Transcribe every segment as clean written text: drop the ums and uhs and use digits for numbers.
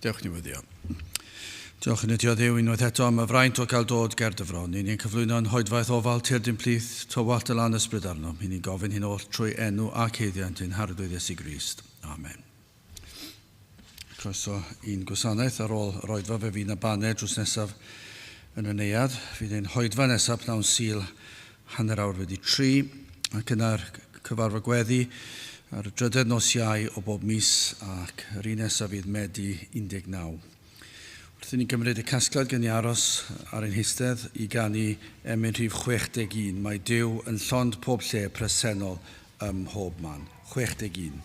Diolch newyddio. Diolch yn ydio ddew unwaith eto am y fraint o gael dod ger dyfron. Ni'n cyflwyno'n hoedfaith ofal Turdyn Plith, tywallt y lan ysbryd arno. Ni'n gofyn hyn oll trwy enw a ceiddiant yn Harglwydd Iesu Grist. Amen. Croeso un gwasanaeth ar ôl yr oedfa fe fydd na baned drws nesaf yn y neuad. Fydd ein hoedfa nesaf pnawn Sul hanner awr wedi 3 ac yna'r cyfarfod gweddi ar y 3 nos Iau o bob mis ac yr un nesaf fydd Medi 19. Wrth i ni gymryd y casgliad gan i aros ar ein hystedd i ganu emyn rhif 61. Mae Duw yn llond pob lle presennol ym mhob man. 61.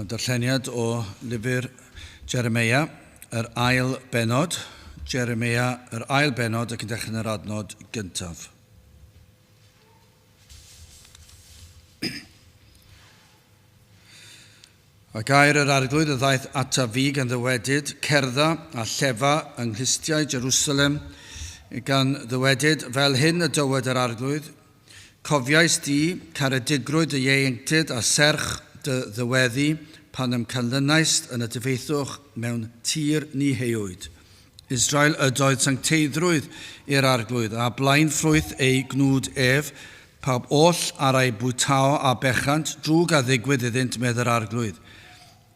Darlleniad o lyfr Jeremia, yr ail benod. Jeremia, yr ail benod ac yn dechrau yr adnod gyntaf. A gair yr arglwydd y ddaeth ata fi gan ddywedyd, cerdda a llefa yng nghlustiau Jerusalem gan ddywedyd fel hyn y dywed yr arglwydd. Cofiais di caredigrwyd y ieuenctid a serch dy ddyweddi pan ymcanlynaist yn y dyfeithwch mewn tir ni heiwyd. Israel ydoedd sancteiddrwydd i'r arglwydd a blaen ffrwyth ei gnwd ef, pawb oll ar ei bwtao a bechant drwg a ddigwydd iddynt medd yr arglwydd.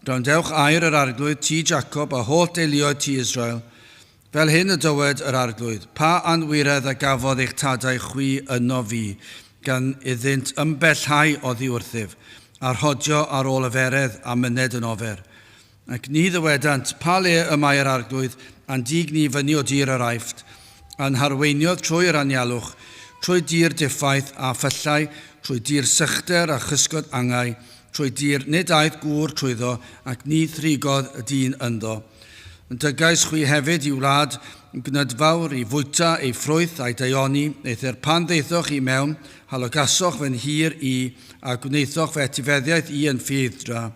Rowndewch air yr arglwydd ti Jacob a holl deuluoedd ti Israel. Fel hyn y dywed yr arglwydd, pa anwiredd a gafodd eich tadau chwi yno fi, gan iddynt ymbellhau oddi wrthyf, a'r hodio ar ôl y feredd a myned yn ofer. Ac ni ddywedant, pa le y mae'r arglwydd, a'n dig ni fyny o dir yr aifft, a'n harweiniodd trwy'r anialwch, trwy dir diffaith a ffyllau, trwy dir sychter a chysgod angau, trwy dir nid aeth gŵr trwyddo, ac ni thrigodd y dyn ynddo. Yn dygais chwi hefyd i wlad gnydfawr i fwyta ei ffrwyth a'i daioni, eithir pan ddeithoch i mewn, halogasoch fe'n hir i, a gwneithoch fe etifeddiaeth i yn ffyddra.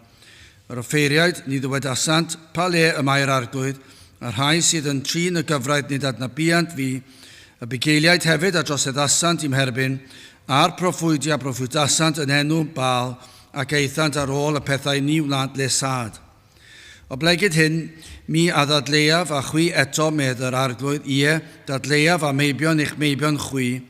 Yr offeiriaid ni ddywedasant, pa le y mae'r arglwydd, a rhai sydd yn trin y gyfraith nid adnabiant fi, y bugeiliaid hefyd a dros eddasant i'm herbyn, a'r proffwydia proffwydasant yn enw Baal, ac eithant ar ôl y pethau ni wlad lesad. O blegyd hyn, mi a ddadleiaf a chwi eto medd yr arglwydd, dadleiaf a meibion i'ch meibion chwi,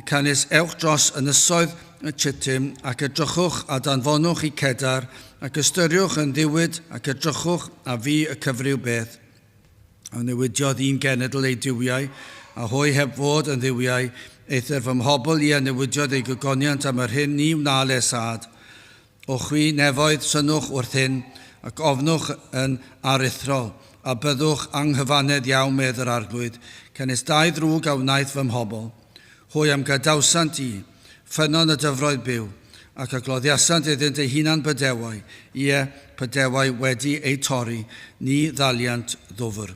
canis ewch dros ynysoedd y Chittim ac edrychwch a danfonwch i Cedar ac ystyriwch yn ddiwyd ac edrychwch a fi y cyfryw beth. A newidiodd un genedl ei diwiau a hwy heb fod yn ddiwiau eithaf fy mhobl i a newidiodd ei gygoniant am yr hyn ni wnael esad. O chwi nefoedd synwch wrth hyn ac ofnwch yn arithrol a byddwch anghyfanedd iawn medd yr arglwydd, canis dau ddrwg a wnaeth fy mhobl. Hwy am gadawsant i, ffynon y dyfroedd byw, ac agloddiasant iddynt ei hunan bydewau, bydewau wedi ei torri, ni ddaliant ddwfr.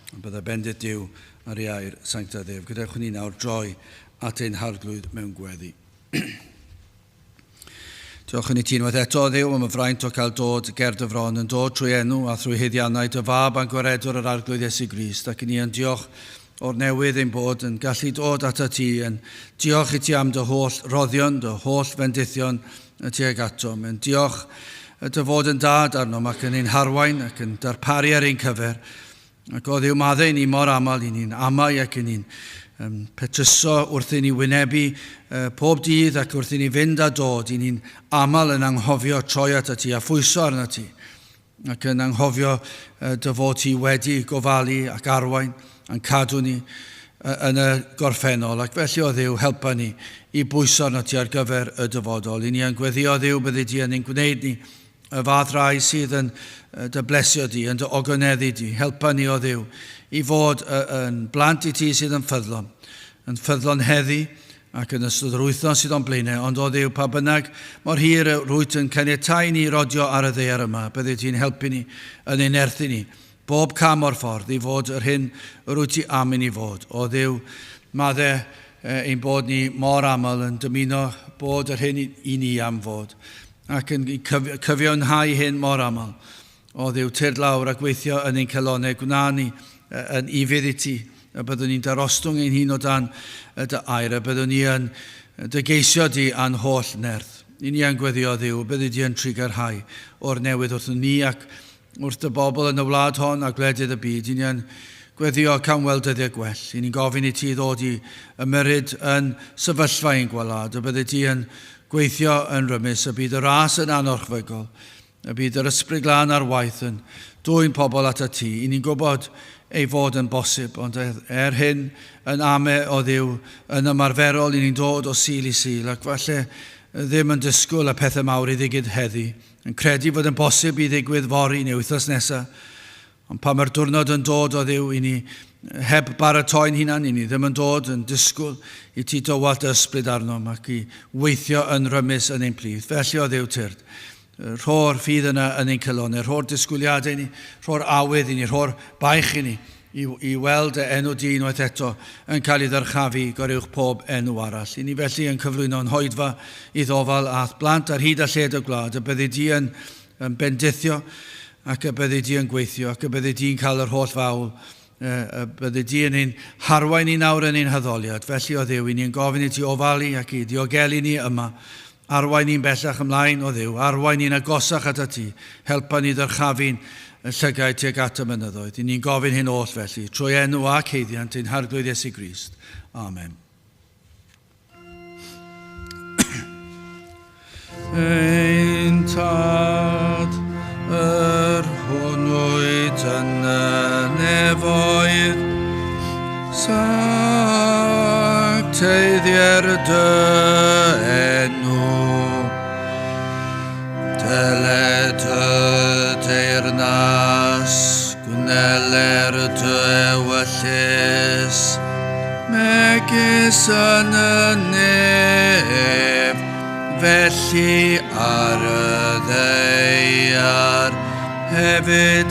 Byddai bendit Duw ar ei air sancta Dduw. Gadewch ni nawr droi at ein harglwydd mewn gweddi. Diolch yn ei ti unwaith eto, Dduw, am y fraint o cael dod ger dy fron, yn dod trwy enw a thrwy hyddiannau dy fab a'n gwaredwr yr arglwydd Iesu Grist, ac yn i yn diolch o'r newydd ein bod yn gallu dod at y ti, yn diolch i ti am dy holl roddion, dy holl fendithion y ti ag atom, yn diolch dy fod yn dad arnom ac yn ein harwain ac yn darparu ar ein cyfer, ac o Dduw maddau ni mor aml, i ni'n amau ac yn ni'n petryso wrth i ni wynebu pob dydd ac wrth i ni fynd a dod, i ni'n aml yn anghofio troi at y ti a phwyso arna ti, ac yn anghofio dy fod ti wedi gofalu ac arwain, yn cadw ni yn y gorffennol, ac felly o Dduw helpa ni i bwyso arno ti ar gyfer y dyfodol. I ni yn gweddio Dduw byddi di yn ein gwneud ni y fath rai sydd yn dy blesio di, yn dy ogoneddu di. Helpa ni o Dduw i fod yn blant i ti sydd yn ffyddlon heddi ac yn ystod yr wythnos sydd o'n blaenau, ond o Dduw pa bynnag mor hir y rwyt yn caniatáu ni rodio ar y ddaear yma, byddi ti'n helpu ni yn ein erthu ni bob cam o'r ffordd i fod yr hyn rwyt ti am i ni fod. O Dduw, maddau ein bod ni mor aml yn dymuno bod yr hyn i ni am fod ac yn cyfiawnhau hyn mor aml. O Dduw, tyrd lawr a gweithio yn ein celonau, gwna ni yn ifydd i ti, a byddwn ni'n darostwng ein hun o dan dy air, a byddwn ni yn dy geisio di a'n holl nerth. I ni yn gweddio Dduw, byddi di yn trigarhau o'r newydd wrth ni ac wrth y bobl yn y wlad hon a gwledydd y byd. I ni yn gweddio can weld dyddiau gwell. I ni'n gofyn i ti ddod i ymyrryd yn sefyllfa ein gwlad, a byddi ti yn gweithio yn rymus, a bydd y ras yn anorchfygol, a bydd yr ysbryd glân ar waith yn dwy'n pobl at y ti. I ni'n gwybod ei fod yn bosib, ond hyn yn ame o Dduw yn ymarferol, i ni'n dod o sil i sil, ac falle ddim yn disgwyl y pethau mawr i ddigyd heddi, yn credu fod yn bosib i ddigwydd fori neu wythnos nesaf, ond pa mae'r diwrnod yn dod o Dduw, i ni heb baratoi'n hunan, i ni ddim yn dod yn disgwyl i ti dywalt y ysbryd arnom ac i weithio yn rymus yn ein plith. Felly o Dduw tyrd, rho'r ffydd yna yn ein cylonau, rho'r disgwyliadau ni, rho'r awydd i ni, rho'r baich i ni, i weld y enw di unwaith eto yn cael ei ddyrchafu gorywch pob enw arall. I ni felly yn cyflwyno'n hoedfa i ddofal ath blant ar hyd a lled y gwlad, y byddi di yn bendithio ac y byddi di yn gweithio ac y byddi di'n cael yr holl fawl, y byddi di yn ein harwain ni nawr yn ein hyddoliad. Felly o Dduw, i ni'n gofyn i ti ofalu ac i diogelu ni yma, arwain ni'n bellach ymlaen o Dduw, arwain ni'n agosach at y ti, helpa ni ddyrchafu'n llygau tuag at y mynyddoedd. I ni'n gofyn hyn oll felly, trwy enw ac heiddiant ein harglwydd Iesu Grist. Amen. Ein tad yr hwnnwyd yn y nefoedd, sancteiddier dy enw, dyled y deyrnas, gwneler dy ewyllus, megis yn y nef, felly ar y ddeiar hefyd.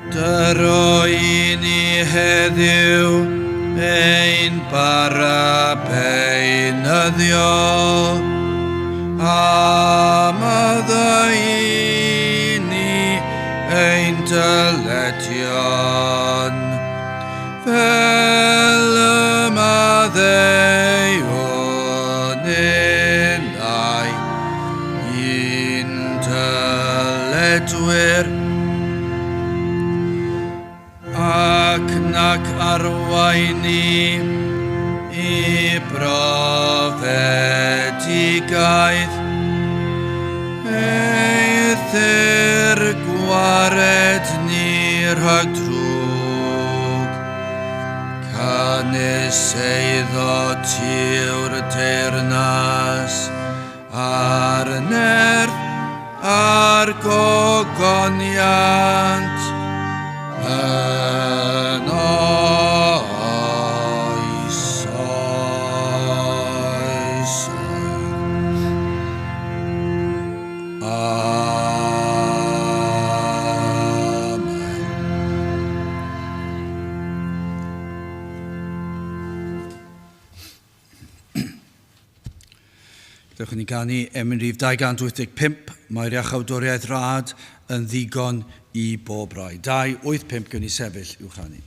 Dyro i ni heddiw ein bara beinyddio, am y i ni ein dyledion, fel y maddeuwn unai, un dyled. gweledwyr, ac nac arwaini I brofedigaeth, eithyr gwared ni rhag drwg, canys eiddo tiwr deyrnas, ar nerth ar gogoniant, yn Dewch ni ganu Emrif 285, mae'r iachawdwriaeth rad yn ddigon I bob rai. 285 gwn I sefyll i'w chanu.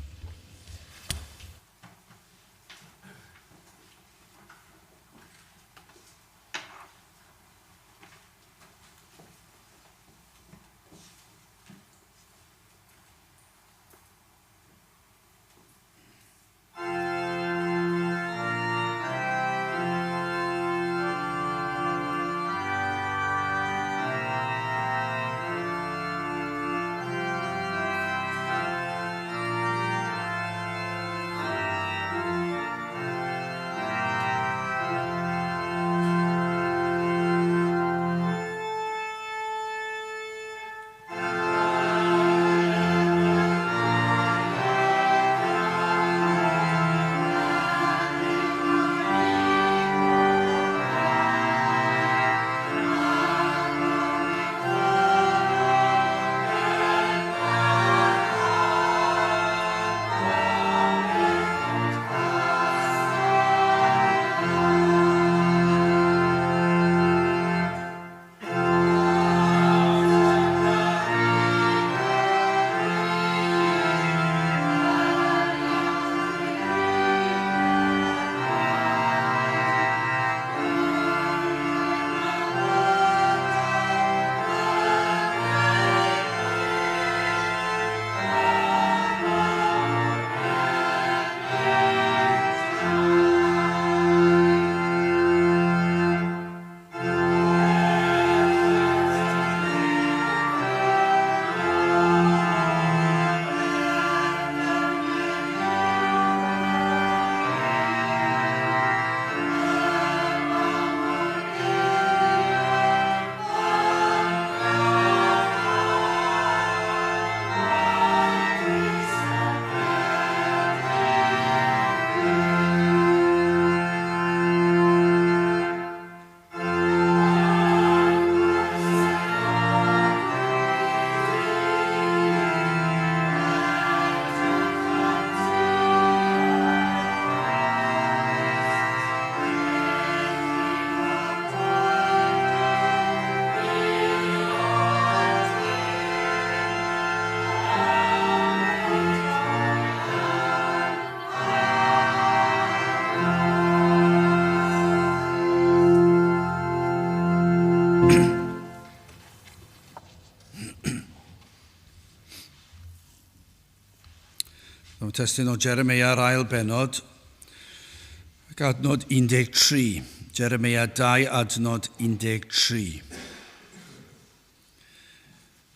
Testyn o Jeremia ar ail benod, ac adnod 13. Jeremia 2, adnod 13.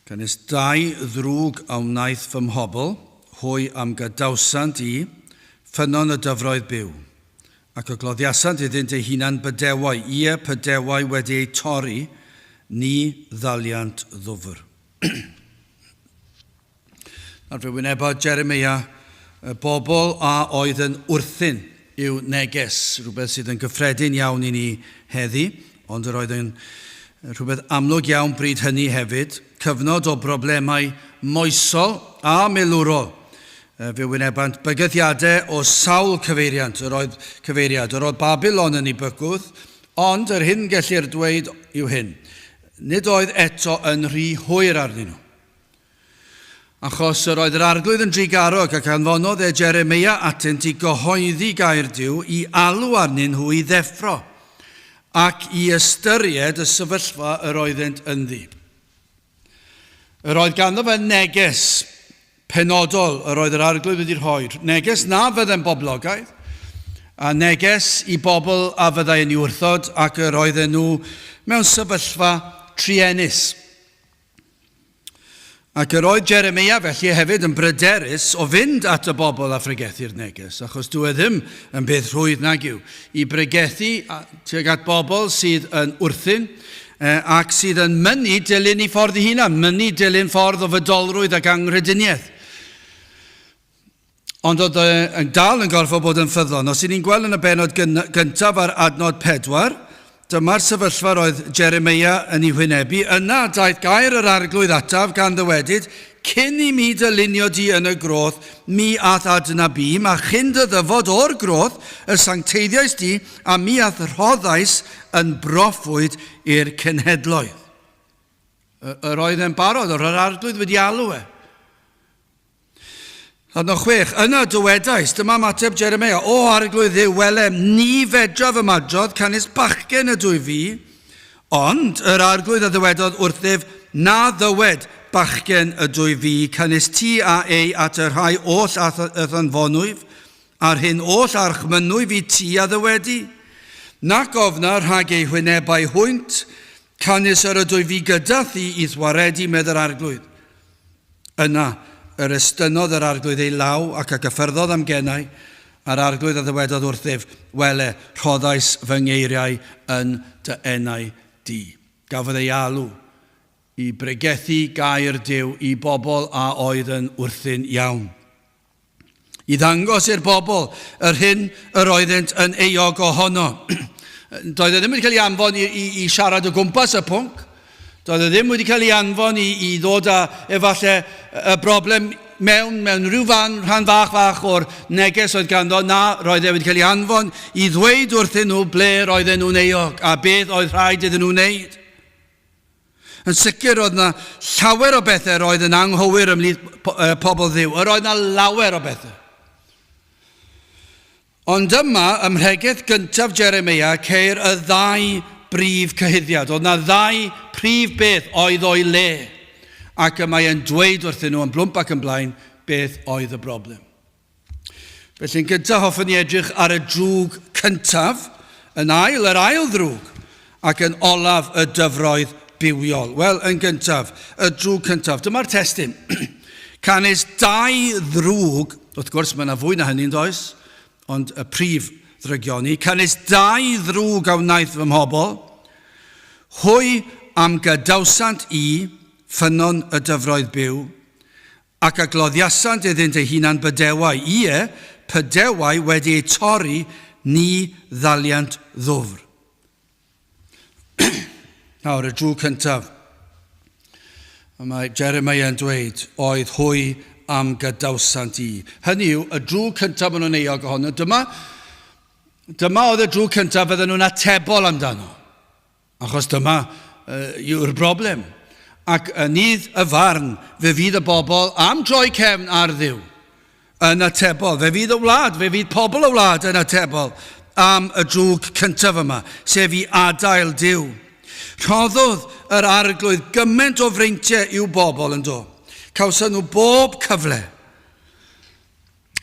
Cynnes 2 ddrwg a wnaeth fy mhobl, hwy am gadawsant I, ffynon y dyfroedd byw, ac o gloddiasant iddynt eu hunan bydewau, bydewau wedi eu torri, ni ddaliant ddwfr. Ar fy wynebod Jeremia, y bobl a oedd yn wrthyn i'w neges, rhywbeth sydd yn gyffredin iawn I ni heddi, ond yr oedd yn rhywbeth amlwg iawn bryd hynny hefyd, cyfnod o broblemau moesol a milwrol. Fe wynebant bygyddiadau o sawl cyfeiriad, yr oedd Babylon yn ei bygwth, ond yr hyn gellir dweud yw hyn. Nid oedd eto yn rhy hwyr arnyn nhw. Achos yr oedd yr arglwydd yn drigarog ac anfonodd Jeremia atynt I gyhoeddi gair Duw I alw arnyn nhw I ddeffro ac I ystyried y sefyllfa yr oeddent ynddi. Yr oedd ganddo fe neges penodol yr oedd yr arglwydd wedi'i rhoi. Neges na fyddai'n boblogaidd, a neges i bobl a fyddai'n ei wrthod ac yr oedden nhw mewn sefyllfa trienus. Ac yr oedd Jeremia felly hefyd yn bryderus o fynd at y bobl a phregethu'r neges, achos dwi ddim yn beth rhwydd nag yw i bregethu tuag at bobl sydd yn wrthyn ac sydd yn mynnu dilyn i ffordd eu hunan, mynnu dilyn ffordd o fydolrwydd ac anghrediniaeth. Ond oedd yn dal yn gorfod bod yn ffyddlon. Os ni'n gweld yn y benod gyntaf ar adnod 4, dyma'r sefyllfa roedd Jeremia yn ei wynebu. Yna daeth gair yr arglwydd ataf gan ddywedyd, cyn i mi dylunio di yn y groth, mi ath adnabu, a chyn dy ddyfod o'r groth, y sancteiddiais di, a mi ath rhoddais yn broffwyd i'r cenhedloedd. Yr oedd yn barod, yr arglwydd wedi alw e. Adnod 6, yna dywedais, dyma mateb Jeremia, o arglwydd ddiw, welem, ni fedraf y madrodd canis bachgen y dwy fi, ond yr arglwydd a ddywedodd wrthyf, na ddywed bachgen y dwy fi, canis ti a ei at yr rhai oll athanfonwyf, a'r hyn oll archmynwyf i ti a ddywedi. Nac ofna rhag ei hwynebau hwynt, canis yr y dwy fi gyda thi i ddwaredu med yr arglwydd. Yna, yr estynodd yr arglwydd ei law ac a gyffyrddodd am gennau, a'r arglwydd a ddywedodd wrthyf, wele, rhoddais fy ngeiriau yn dy enau di. Gafodd ei alw i bregethu gair Duw i bobl a oedd yn wrthyn iawn. I ddangos i'r bobl yr hyn yr oeddent yn euog ohono. Doedd e ddim wedi cael ei anfon i siarad o gwmpas y pwnc. Doedd e ddim wedi cael ei anfon i ddod â efallai y broblem mewn rhyw rhan fach o'r neges oedd ganddo. Na, roedd e wedi cael ei anfon i ddweud wrthyn nhw ble roedden nhw'n euog a beth oedd rhaid iddyn nhw wneud. Yn sicr oedd yna llawer o bethau roedd yn anghywir ymhlith pobl Dduw. Roedd yna lawer o bethau. Ond yma, ym mhregeth gyntaf Jeremia, ceir y ddau brif cyhuddiad. Oedd yna ddau prif beth oedd o'i le. Ac mae e'n dweud wrthyn nhw yn blwmp ac yn blaen beth oedd y broblem. Felly'n gyntaf hoffwn ni edrych ar y drwg cyntaf, yr ail ddrwg, ac yn olaf y dyfroedd bywiol. Wel, yn gyntaf, y drwg cyntaf. Dyma'r testyn. Canis 2 ddrwg, wrth gwrs mae yna fwy na hynny'n does, ond y prif ddrygioni. Canis 2 ddrwg a wnaeth fy mhobol, hwy am gadawsant i ffynon y dyfroedd byw, ac a gloddiasant iddynt ei hunan bydewau. Ie, pydewau wedi ei torri ni ddaliant ddwfr. Nawr, y drwg cyntaf. Mae Jeremia yn dweud, oedd hwy am gadawsant i. Hynny yw, y drwg cyntaf maen nhw'n euog ohono. Dyma oedd y drwg cyntaf fydden nhw'n atebol amdano. Achos dyma yw'r broblem. Ac nydd y farn, fe fydd y bobl am droi cefn ar Dduw yn atebol. Fe fydd y wlad, fe fydd pobl y wlad yn atebol am y drwg cyntaf yma, sef i adael Duw. Rhoddodd yr arglwydd gymaint o freintiau i'w bobl yn do. Cawson nhw bob cyfle.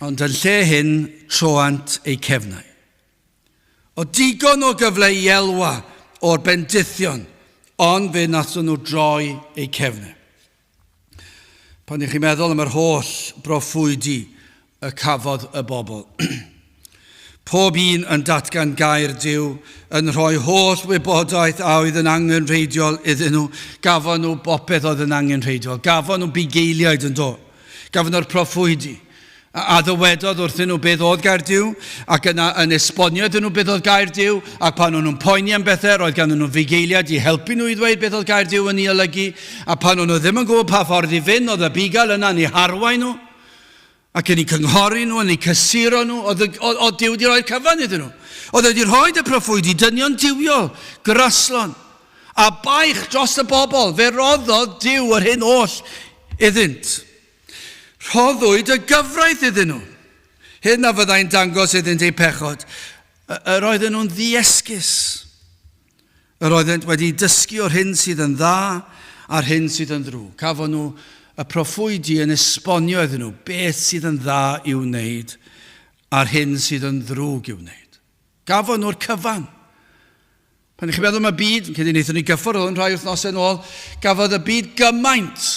Ond yn lle hyn, troant eu cefnau. O digon o gyfle i elwa o'r bendithion, ond fe nathon nhw droi eu cefnau. Pan ych chi'n meddwl am yr holl broffwydi y cafodd y bobl. Pob un yn datgan gair Duw, yn rhoi holl wybodaeth a oedd yn angenrheidiol iddyn nhw. Gafon nhw bopeth oedd yn angenrheidiol. Gafon nhw bugeiliaid yn do. Gafon nhw'r proffwydi. A ddywedodd wrthyn nhw beth oedd gair Duw, ac yn esbonio iddyn nhw beth oedd gair Duw, ac pan nhw'n poeni am bethau, roedd gan nhw fugeiliad i helpu nhw i ddweud beth oedd gair Duw yn ei olygu, a pan nhw ddim yn gwybod pa ffordd i fynd, oedd y bugail yna yn ei harwain nhw, ac yn ei cynghori nhw, yn ei cysuro nhw, oedd Duw wedi rhoi cyfan iddyn nhw. Oedd wedi rhoi y proffwydi, dynion diwiol, gryslon, a baich dros y bobl, fe roddodd Duw yr hyn oll iddynt. Rhoddwyd y gyfraith iddyn nhw. Hyn a fyddai'n dangos iddynt eu pechod. Yr oedden nhw'n ddiesgus. Yr oeddent wedi dysgu o'r hyn sydd yn dda, ar hyn sydd yn ddrwg. Cafon nhw y proffwydi yn esbonio iddyn nhw beth sydd yn dda i'w wneud ar hyn sydd yn ddrwg i'w wneud. Gafon nhw'r cyfan. Pan ych chi'n meddwl am y byd, cyn i wnaethon ni gyffwrdd yn rhai wythnosau yn ôl, gafodd y byd gymaint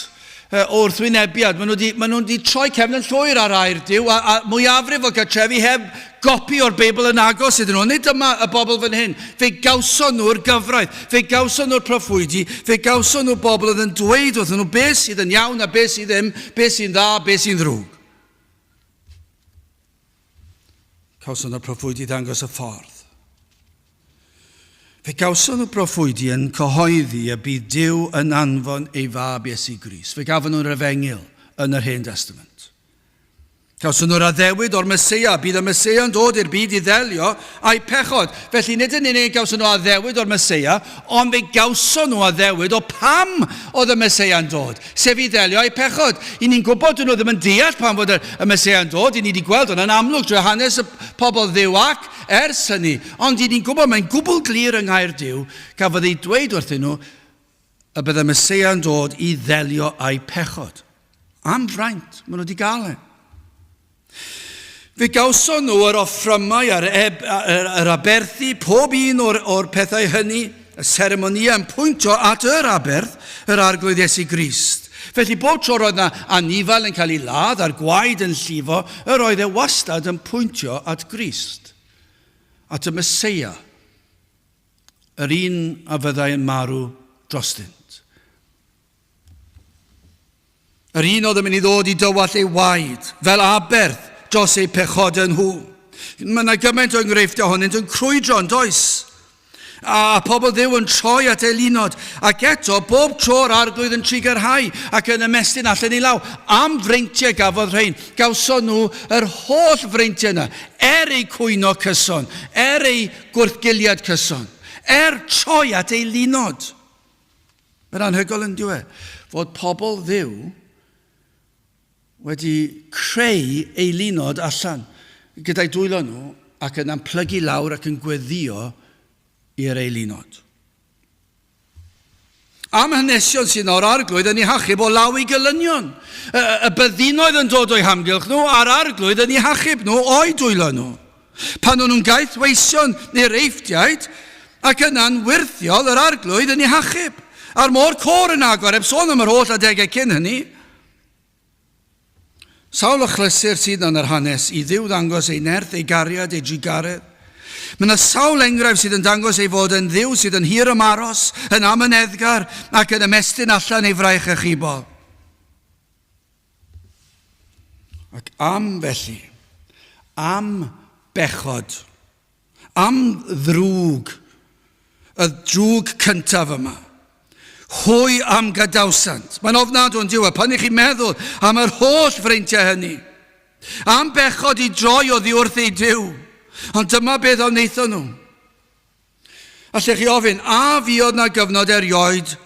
wrth wynebiad. Maen nhw wedi troi cefn yn llwyr ar air Duw, a mwyafrif o gartrefi heb gopi o'r Beibl yn agos iddyn nhw. Nid yma y bobl fan hyn. Fe gawson nhw'r gyfraith, fe gawson nhw'r proffwydi, fe gawson nhw'r bobl oedd yn dweud wrthyn nhw beth sydd yn iawn a beth sydd ddim, beth sy'n dda, beth sy'n ddrwg. Gawson nhw'r proffwydi ddangos y ffordd. Fe gawson nhw proffwydi yn cyhoeddi y bydd Duw yn anfon ei fab Iesu Grist. Fe gafon nhw'r efengil yn yr Hen Testament. Gawson nhw'r addewid o'r Meseia. Bydd y Meseia yn dod i'r byd i ddelio a'i pechod. Felly nid yn unig gawson nhw addewid o'r Meseia, ond fe gawson nhw addewid o pam oedd y Meseia yn dod. Sef i ddelio a'i pechod. I ni'n gwybod nhw ddim yn deall pam fod y Meseia yn dod. I ni wedi gweld hwn yn amlwg drwy hanes y pobl ddiw ac ers hynny. Ond i ni'n gwybod mae'n gwbl glir yng Nghaer Duw gafodd ei dweud wrthyn nhw y bydd y Meseia yn dod i ddelio a'i pechod. Am fraint, maen nhw wedi gael e. Fe gawson nhw yr offrymau yr aberthu, pob un o'r pethau hynny, y seremonia yn pwyntio at yr aberth, yr arglwydd Iesu Grist. Felly bob tro roedd yna anifal yn cael ei ladd a'r gwaed yn llifo, yr oedd e wastad yn pwyntio at Grist, at y Meseia, yr un a fyddai yn marw drostynt. Yr un oedd yn mynd i ddod i dywall ei waed, fel aberth dros ei pechod yn nhw. Mae yna gymaint o enghreifftiau honynt yn crwydro yn does. A pobl Dduw yn troi at Elunod. Ac eto, bob tro'r arglwydd yn trigarhau ac yn ymestyn allan i law. Am freintiau gafodd rhain. Gawson nhw yr holl freintiau yna. Ei cwyno cyson. Ei gwrthgiliad cyson. Troi at Elunod. Mae'n anhygoel yn diwedd. Fod pobl Dduw wedi creu Elunod allan gyda'i dwylo nhw ac yn amplygu lawr ac yn gweddio i'r Elunod. Am hanesion sy'n o'r arglwydd yn ei hachub o law i gylynion. Y byddinoedd yn dod o'i hamgylch nhw a'r arglwydd yn ei hachub nhw o'i dwylo nhw. Pan nhw'n gaethweision neu'r reifftiaid ac yna'n wirthiol yr arglwydd yn ei hachub. A'r môr côr yn agor, heb sôn am yr holl adegau cyn hynny. Sawl achlysur sydd yn yr hanes i Dduw ddangos ei nerth, ei gariad, ei drigaredd. Mae yna sawl enghraifft sydd yn dangos ei fod yn Dduw sydd yn hir ymaros, yn amyneddgar ac yn ymestyn allan ei fraich achubol. Ac am felly, am bechod, am ddrwg, y drwg cyntaf yma, hwy am gadawsant. Mae'n ofnadw yn diwedd pan i chi'n meddwl am yr holl freintiau hynny. Am bechod i droi oddi wrth ei Duw. Ond dyma beth o wnaethon nhw. Allech chi ofyn, a fi oedd na gyfnod erioed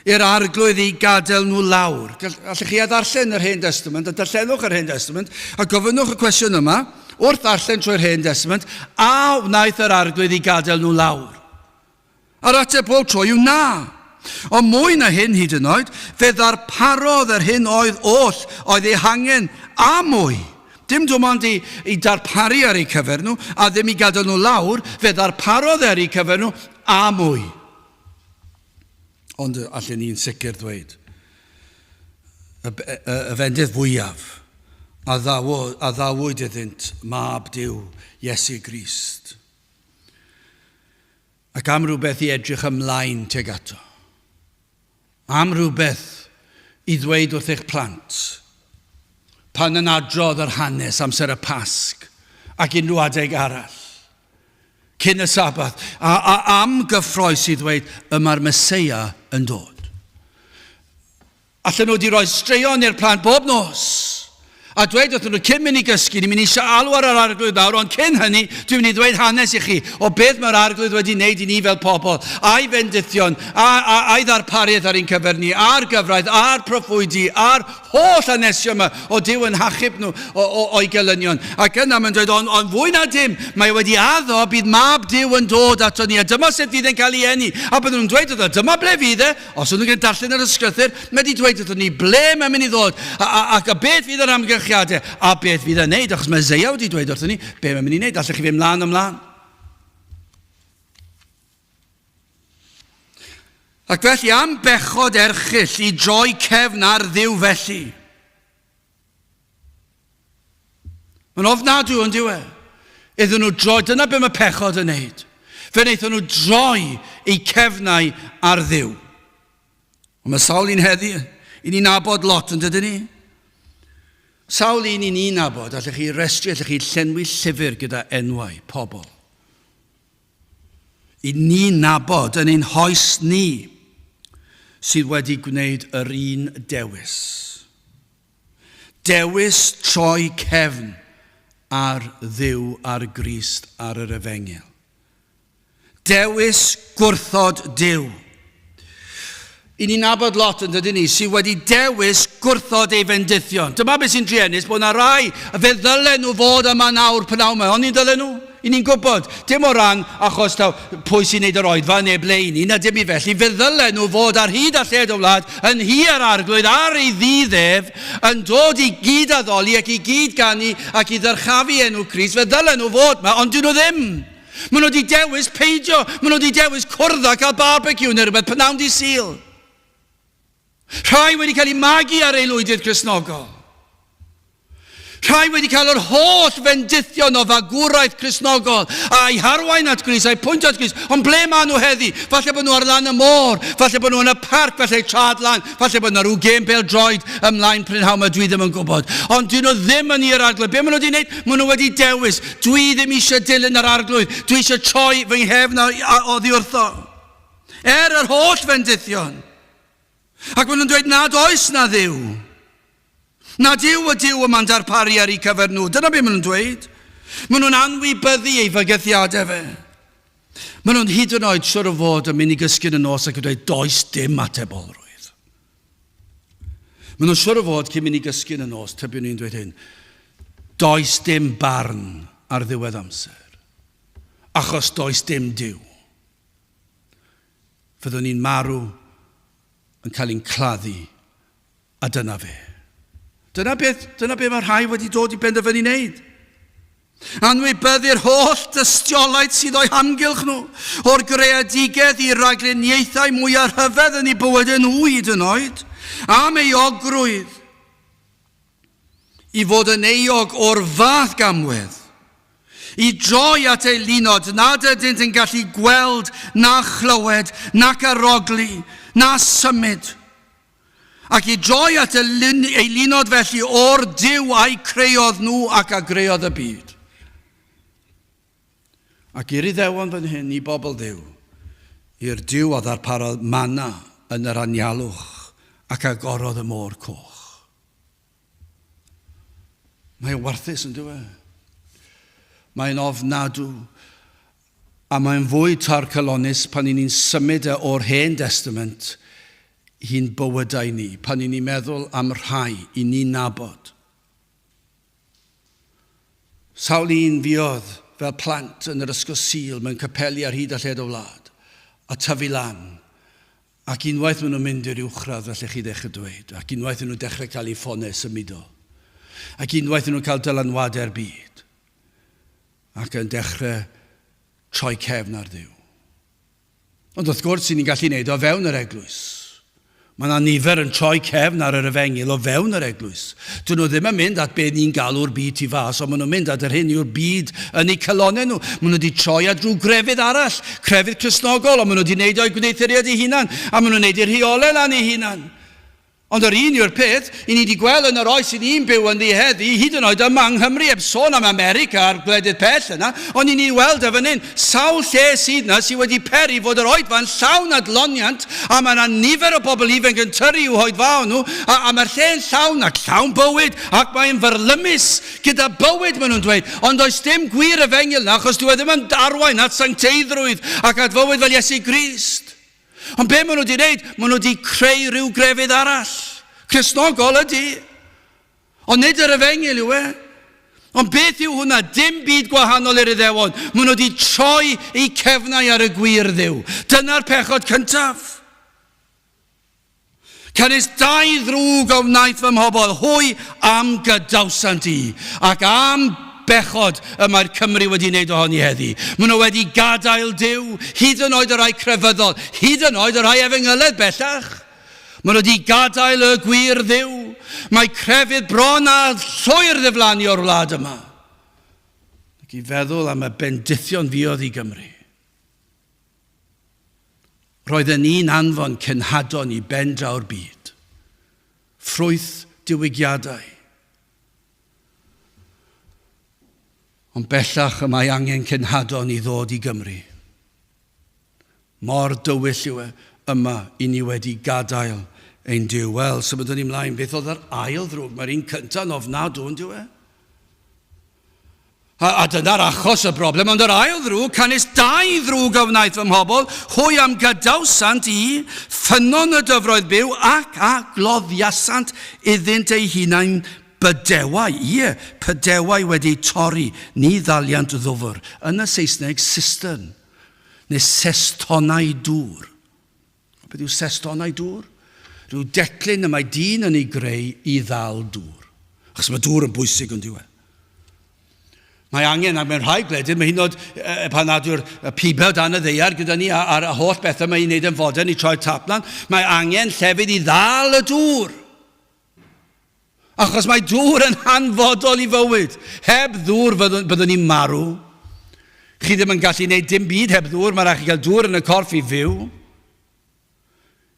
i'r arglwydd i gadael nhw lawr. Allech chi adarllen yr Hen Testament, a darllenwch yr Hen Testament, a gofynnwch y cwestiwn yma, wrth darllen trwy'r Hen Testament, a wnaeth yr arglwydd i gadael nhw lawr. A'r ateb bob tro yw na. Ond mwy na hyn hyd yn oed, fe ddarparodd yr hyn oedd oll, oedd ei hangen a mwy. Dim dim ond i darparu ar ei cyfer nhw, a ddim i gadael nhw lawr, fe ddarparodd ar ei cyfer nhw a mwy. Ond allan ni'n sicr dweud, y fendydd fwyaf, a ddawyd iddynt mab Duw Iesu Grist. Ac am rhywbeth i edrych ymlaen teg ato. Am rhywbeth i ddweud wrth eich plant pan yn adrodd yr hanes amser y Pasg ac unrhyw adeg arall cyn y Sabath a am gyffroes i ddweud yma'r Meseia yn dod. Allan nhw wedi rhoi straeon i'r plant bob nos A dweud wrthyn nhw, cyn mynd i gysgu, ni'n mynd i alw ar yr arglwydd nawr, ond cyn hynny, dwi'n mynd i ddweud hanes i chi o beth mae'r arglwydd wedi wneud i ni fel pobl, a'i fendithion, a'i ddarpariaeth ar ein cyfer ni, a'r gyfraith, a'r proffwydi, a'r holl hanesio yma o Duw yn hachub nhw o'i gelynion. Ac yna mae'n dweud, ond fwy na dim, mae wedi addo bydd mab Duw yn dod ato ni, a dyma sut fydd e'n cael ei eni. A byddwn nhw'n dweud wrtho, dyma ble fydd e, os ydyn nhw'n darllen yr ysgrythyr, mae wedi dweud wrtho ni, ble mae'n mynd i ddod, ac a beth fydd yr amgylchiadau, a beth fydd e'n neud, achos mae Eseia wedi dweud wrthyn ni, be mae'n mynd i neud, allech chi fynd ymlaen. Ac felly am bechod erchyll i droi cefn ar Dduw felly. Mae'n ofnadw yn diwe. Iddyn nhw droi, dyna be mae pechod yn neud. Fe wnaethon nhw droi eu cefnau ar Dduw. Ond mae sawl un heddi, i ni'n nabod lot yn dydyn ni. Sawl un i ni'n nabod, allech chi restru, allech chi llenwi llyfr gyda enwau pobl. I ni'n nabod yn ein hoes ni sydd wedi gwneud yr un dewis. Dewis troi cefn ar Dduw a'r Grist ar yr Efengil. Dewis gwrthod Duw. I ni'n nabod lot yn dydyn ni sydd wedi dewis gwrthod ei fendithion. Dyma beth sy'n druenus, bod yna rai fe ddylen nhw fod yma nawr pnawn yma. Ond ni'n dylen nhw? I ni'n gwybod, dim o ran achos pwy sy'n neud yr oedfa neu ble i ni, na dim i felly, fe ddylen nhw fod ar hyd a lled o wlad, yn hir arglwydd ar ei ddiddef, yn dod i gyd addoli ac i gyd ganu ac i ddyrchafu enw Crist, fe ddylen nhw fod yma, ond dyn nhw ddim. Maen nhw wedi dewis peidio, maen nhw wedi dewis cwrdd a cael barbecue neu rhywbeth pnawn di Sul. Rhai wedi cael ei magu ar aelwydydd Cristnogol. Rhai wedi cael yr holl fendithion o fagwraeth Cristnogol a'i harwain at Grist, a'i pwynt at Grist. Ond ble maen nhw heddi? Falle bod nhw ar lan y môr, falle bod nhw yn y parc, falle trad lan, falle bod nhw rhyw gêm bêl-droed ymlaen prynhawn ma, dwi ddim yn gwybod. Ond dyn nhw ddim yn i'r arglwydd. Be maen nhw wedi gwneud? Maen nhw wedi dewis. Dwi ddim eisiau dilyn yr arglwydd. Dwi eisiau troi fy nghefn oddi wrtho. Yr holl fendithion. Ac maen nhw'n dweud nad oes na Dduw. Nad yw y Duw yma'n darparu ar ei cyfer nhw. Dyna beth maen nhw'n dweud. Maen nhw'n anwybyddu ei fygythiadau fe. Maen nhw'n hyd yn oed siwr o fod yn mynd i gysgu yn y nos ac yn dweud does dim atebolrwydd. Maen nhw'n siwr o fod cyn mynd i gysgu yn y nos, tybiwn ni'n dweud hyn, does dim barn ar ddiwedd amser, achos does dim Duw. Fyddwn ni'n marw yn cael ein claddu, a dyna fe. Dyna beth mae rhai wedi dod i benderfynu wneud. Anwybyddu'r holl dystiolaeth sydd o'i hamgylch nhw, o'r greadigedd i'r rhagluniaethau mwyaf rhyfedd yn ei bywyd yn hyd yn oed, am euogrwydd, i fod yn euog o'r fath gamwedd, i droi at ei lunod nad ydynt yn gallu gweld na chlywed, nac arogli, na symud, ac i droi at ei lunod felly o'r Duw a'i creuodd nhw ac a greuodd y byd. Ac i'r Iddewon fan hyn i bobl Dduw, i'r Duw a ddarparodd manna yn yr anialwch ac agorodd y môr coch. Mae'n warthus yn dweud. Mae'n ofnadw a mae'n fwy tarcalonus pan ni'n symud o'r Hen Testament hi'n bywydau ni, pan ni'n meddwl am rhai i ni'n nabod. Sawl un fiodd fel plant yn yr ysgol Sul mewn capeli ar hyd a lled o wlad, a tyfu lan, ac unwaith maen nhw'n mynd i'r uwchradd fel chi ddechrau dweud, ac unwaith maen nhw'n dechrau cael ei ffonau symudo, ac unwaith maen nhw'n cael dylanwadau'r byd, ac yn dechrau troi cefn ar Dduw. Ond wrth gwrs, ni'n gallu gwneud o fewn yr eglwys. Mae yna nifer yn troi cefn ar yr Efengil o fewn yr eglwys. Dyn nhw ddim yn mynd at be ni'n galw'r byd tu fas, ond maen nhw'n mynd at yr hyn yw'r byd yn eu calonau nhw. Maen nhw wedi troi at rhyw grefydd arall, crefydd Cristnogol, ond maen nhw wedi gwneud o'i gwneithuriad eu hunan, a maen nhw'n gwneud i'r rheolau lan eu hunan. Ond yr un yw'r peth, i ni wedi gweld yn yr oes i ni'n byw yn ddi heddi, hyd yn oed yma yng Nghymru, eb sôn am America a'r gwledydd pell yna, ond i ni weld y fan hyn, sawl lle sydd yna sydd wedi peri fod yr oedfa'n llawn adloniant, a mae yna nifer o bobl ifanc yn tyrru i'w hoedfa nhw, a mae'r lle'n llawn ac llawn bywyd, ac mae'n fyrlymus gyda bywyd, maen nhw'n dweud. Ond oes dim gwir efengil na, achos dwi ddim yn arwain at sancteiddrwydd ac at fywyd fel Iesu Grist. Ond be maen nhw wedi gwneud? Maen nhw wedi creu rhyw grefydd arall. Cristnogol ydy. Ond nid yr efengil yw e. Ond beth yw hwnna? Dim byd gwahanol i'r Iddewon. Maen nhw wedi troi eu cefnau ar y gwir Dduw. Dyna'r pechod cyntaf. Cynnes 2 ddrwg o wnaeth fy mhobol, hwy am gydawsant i, ac am bechod y mae'r Cymru wedi wneud ohoni heddi. Maen nhw wedi gadael Duw, hyd yn oed y rai crefyddol, hyd yn oed y rai efengyledd bellach. Maen nhw wedi gadael y gwir Dduw. Mae crefydd bron a llwyr ddiflannu o'r wlad yma. Ac i feddwl am y bendithion fuodd i Gymru. Roedd yn un anfon cenhadon i bendraw'r byd. Ffrwyth diwygiadau. Ond bellach y mae angen cenhadon i ddod i Gymru. Mor dywyll yw e yma i ni wedi gadael ein Duw. Wel, symudwn ni mlaen, beth oedd yr ail ddrwg? Mae'r un cyntaf ofnadw yn dyw e. A dyna'r achos y broblem, ond yr ail ddrwg, cynnes 2 ddrwg o wnaeth fy mhobol, hwy am gydawsant i, ffynon y dyfroedd byw ac a gloddiasant iddynt ei hunain bydewau, pydewau wedi torri, ni ddaliant ddwfr. Yn y Saesneg, cistern, neu sestonau dŵr. Beth yw sestonau dŵr? Rhyw declyn y mae dyn yn ei greu i ddal dŵr. Achos mae dŵr yn bwysig yn diwedd. Mae angen, ac mewn rhai gwledydd, mae hyn oed pan nad yw'r pibel dan y ddeiar gyda ni a'r holl bethau mae'n ei wneud yn fodern i troi'r taplan, mae angen llefydd i ddal y dŵr. Achos mae dŵr yn hanfodol i fywyd. Heb ddŵr byddwn ni'n marw. Chi ddim yn gallu gwneud dim byd heb ddŵr. Mae'n rhaid i gael dŵr yn y corff i fyw.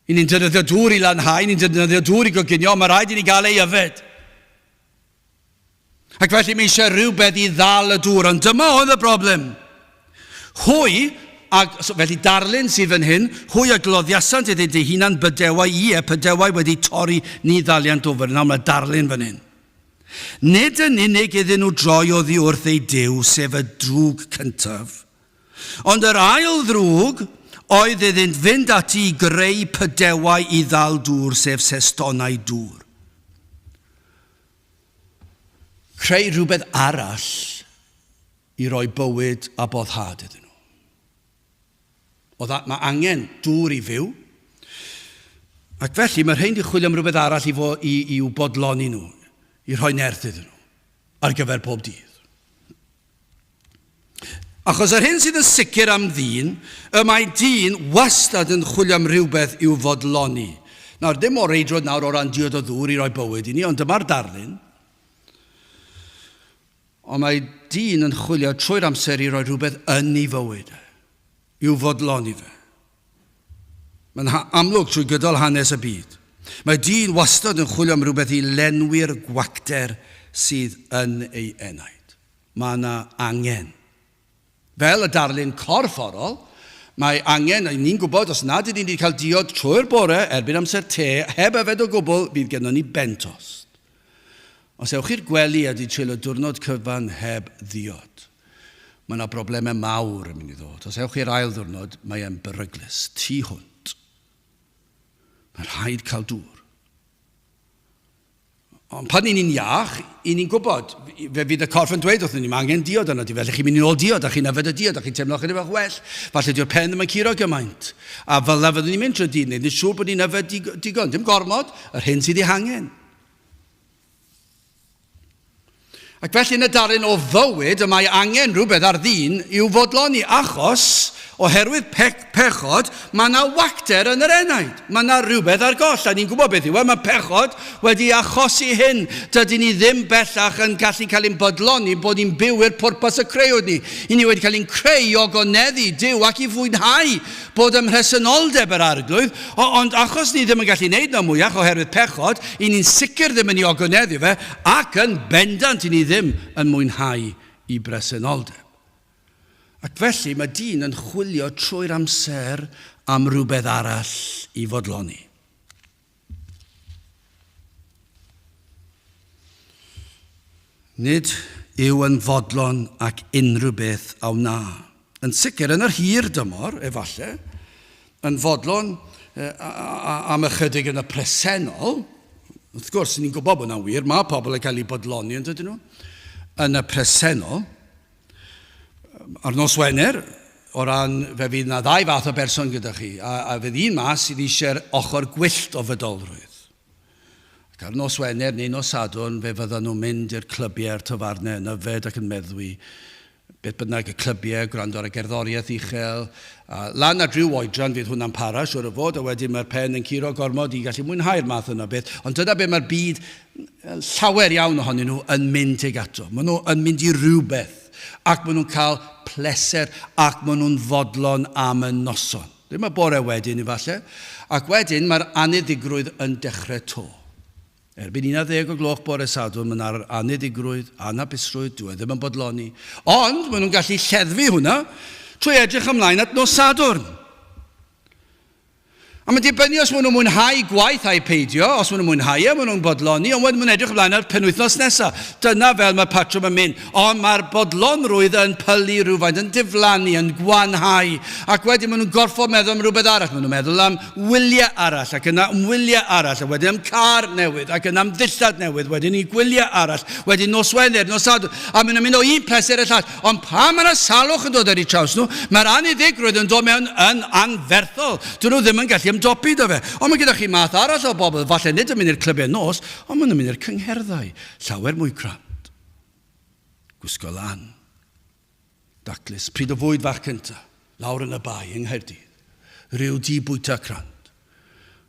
I ni'n defnyddio dŵr i lanhau, ni'n defnyddio dŵr i goginio, mae rhaid i ni gael ei yfed. Ac felly mae eisiau rhywbeth i ddal y dŵr, ond dyma oedd y broblem. Hwy, ac felly darlun sydd fan hyn, hwy a gloddiasant iddynt ei hunan bydewau pydewau wedi torri ni ddaliant ofr. Nawr mae darlun fan hyn. Nid yn unig iddyn nhw droi oddi wrth ei Duw, sef y drwg cyntaf. Ond yr ail ddrwg oedd iddynt fynd ati i greu pydewau i ddal dŵr, sef sestonau dŵr. Creu rhywbeth arall i roi bywyd a boddhad iddyn nhw. Mae angen dŵr i fyw. Ac felly mae rhaid i chwilio am rhywbeth arall i bodloni nhw, i rhoi nerth iddyn nhw, ar gyfer pob dydd. Achos yr hyn sydd yn sicr am ddyn, mae dyn wastad yn chwilio am rhywbeth i'w fodloni. Nawr, dim o reidrod nawr o ran diod o ddŵr i roi bywyd i ni, ond dyma'r darlun. Ond mae dyn yn chwilio trwy'r amser i roi rhywbeth yn ei fywyd, i'w fodloni fe. Mae'n amlwg trwy gydol hanes y byd. Mae dyn wastad yn chwilio am rhywbeth i lenwi'r gwacter sydd yn ei enaid. Mae yna angen. Fel y darlun corfforol, mae angen, ni'n gwybod, os nad ydyn ni wedi cael diod trwy'r bore, erbyn amser te, heb yfed o gwbl, bydd gennym ni bentost. Os ewch i'r gwely a di treulio diwrnod cyfan heb ddiod, mae yna broblemau mawr yn mynd i ddod. Os ewch i'r ail ddiwrnod, mae e'n beryglus, tu hwnt. Mae'n rhaid cael dŵr. Ond pan ni'n iach, ni'n gwybod, fe fydd y corff yn dweud wrthyn ni, mae angen diod yna, felly chi'n mynd i ôl diod, a chi'n yfed y diod, a chi'n teimlo chydig bach well. Falle diw'r pen ddim yn curo gymaint. A fel na fyddwn ni'n mynd trwy dyn, ni'n siŵr bod ni'n yfed digon. Dim gormod, yr hyn sydd ei hangen. Ac felly yn y darn o fywyd y mae angen rhywbeth ar ddyn i'w fodloni achos oherwydd pechod mae yna wacter yn yr enaid. Mae yna rhywbeth ar goll a ni'n gwybod beth yw. Mae pechod wedi achosi hyn. Dydyn ni ddim bellach yn gallu cael ein bodloni bod ni'n byw i'r pwrpas y creuwyd ni. I ni wedi cael ein creu i ogoneddu Duw ac i fwynhau bod ym mhresenoldeb yr arglwydd. Ond achos ni ddim yn gallu gwneud na mwyach oherwydd pechod, i ni'n sicr ddim yn ei ogoneddu fe ac yn bendant i ni ddim yn mwynhau i bresenoldeb. Ac felly mae dyn yn chwilio trwy'r amser am rhywbeth arall i fodloni. Nid yw yn fodlon ac unrhyw beth a wna. Yn sicr yn yr hir dymor, efallai, yn fodlon am ychydig yn y presennol. Wrth gwrs, ni'n gwybod bod yna'n wir, mae pobl yn cael ei bodloni yn dydyn nhw. Yn y presennol, ar nos Wener, o ran fe fydd yna ddau fath o berson gyda chi, a fydd un mas sydd eisiau'r ochr gwyllt o fydolrwydd. Ac ar nos Wener neu nos Sadwrn, fe fyddan nhw'n mynd i'r clybiau'r tafarnau yn yfed ac yn meddwi, beth bynnag y clybiau, gwrando ar y gerddoriaeth uchel. Lan ar ryw oedran fydd hwnna'n para, siwr o fod, a wedyn mae'r pen yn curo gormod i gallu mwynhau'r math yna beth. Ond dyna be mae'r byd llawer iawn ohonyn nhw yn mynd tuag ato. Maen nhw yn mynd i rhywbeth. Ac maen nhw'n cael pleser ac maen nhw'n fodlon am y noson. Ddim y bore wedyn efallai. Ac wedyn mae'r aniddigrwydd yn dechrau to. Erbyn 11 o gloch bore Sadwrn, mae'r aniddigrwydd, anhapusrwydd, dwi ddim yn bodloni. Ond maen nhw'n gallu lleddfu hwnna trwy edrych ymlaen at nos Sadwrn. A mae'n dibynnu os maen nhw'n mwynhau gwaith a'i peidio, os maen nhw'n mwynhau maen nhw'n bodloni, ond wedyn maen nhw'n edrych ymlaen ar penwythnos nesaf. Dyna fel mae'r patrwm yn mynd. Ond mae'r bodlonrwydd yn pylu rhywfaint, yn diflannu, yn gwanhau. Ac wedyn maen nhw'n gorfod meddwl am rhywbeth arall. Maen nhw'n meddwl am wyliau arall, ac yna wyliau arall, a wedyn am car newydd, ac yna am ddillad newydd, wedyn i gwyliau arall, wedyn nos Wener, nos Sadwrn, a maen nhw'n mynd o un pleser i'r llall. Ond pa mae'r salwch yn dod ar eu traws nhw, mae'r aniddigrwydd yn dod mewn yn anferthol. Dyn nhw ddim yn gallu ymdopi dy fe. Ond mae gyda chi math arall o bobl, falle nid yn mynd i'r clybiau nos, ond maen nhw'n mynd i'r cyngherddau. Llawer mwy crant. Gwisgo lan. Daclus. Pryd o fwyd fach cynta. Lawr yn y bai yng Nghaerdydd. Ryw di bwyta crant.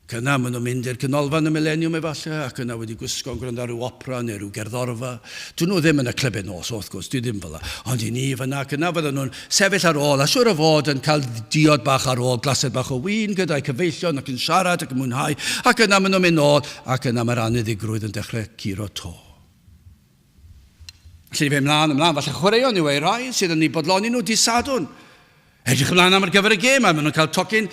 Cyna maen nhw'n mynd i'r canolfan y millennium efallai, ac yna wedi gwisgo'n gwrando ar ryw opera neu ryw gerddorfa. Dyn nhw ddim yn y clybiau nos, wrth gwrs, dwi ddim fel yna. Ond i ni fyna, cyna fydden nhw'n sefyll ar ôl, a siwr o fod yn cael diod bach ar ôl, glased bach o win gyda'i cyfeillion ac yn siarad ac yn mwynhau, ac yna maen nhw'n mynd nôl, ac yna mae'r aniddigrwydd yn dechrau curo to. Felly fe ymlaen, falle chwaraeon yw ei rai sydd yn ei bodloni nhw dydd Sadwrn. Edrych ymlaen am ar gyfer y gêm, a maen nhw'n cael tocyn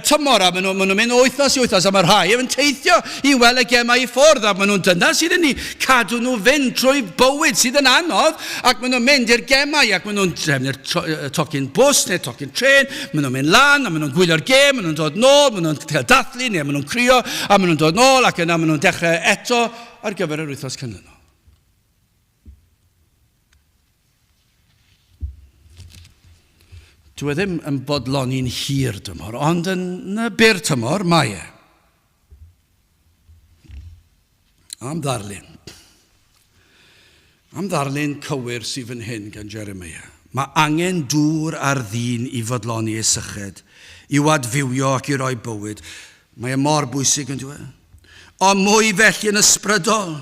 tymor, a maen nhw'n mynd wythnos i wythnos, a mae'r rhai yn teithio i weld y gemau i ffwrdd, a maen nhw'n dyna sydd yn ei cadw nhw fynd trwy bywyd sydd yn anodd, ac maen nhw'n mynd i'r gemau, ac maen nhw'n trefnu'r tocyn bws neu tocyn tren, maen nhw'n mynd lan, a maen nhw'n gwylio'r gêm, maen nhw'n dod nôl, maen nhw'n cael dathlu, neu maen nhw'n crio, a maen nhw'n dod nôl, ac yna maen nhw'n dechrau eto ar gyfer yr wythnos canlynol. Dwi ddim yn bodloni'n hir dymor, ond yn y byr tymor mae e. Am ddarlun. Am ddarlun cywir sydd fan hyn gan Jeremia. Mae angen dŵr ar ddyn i fodloni ei syched, i'w adfywio ac i roi bywyd. Mae e mor bwysig yn dweud. Ond mwy felly yn ysbrydol.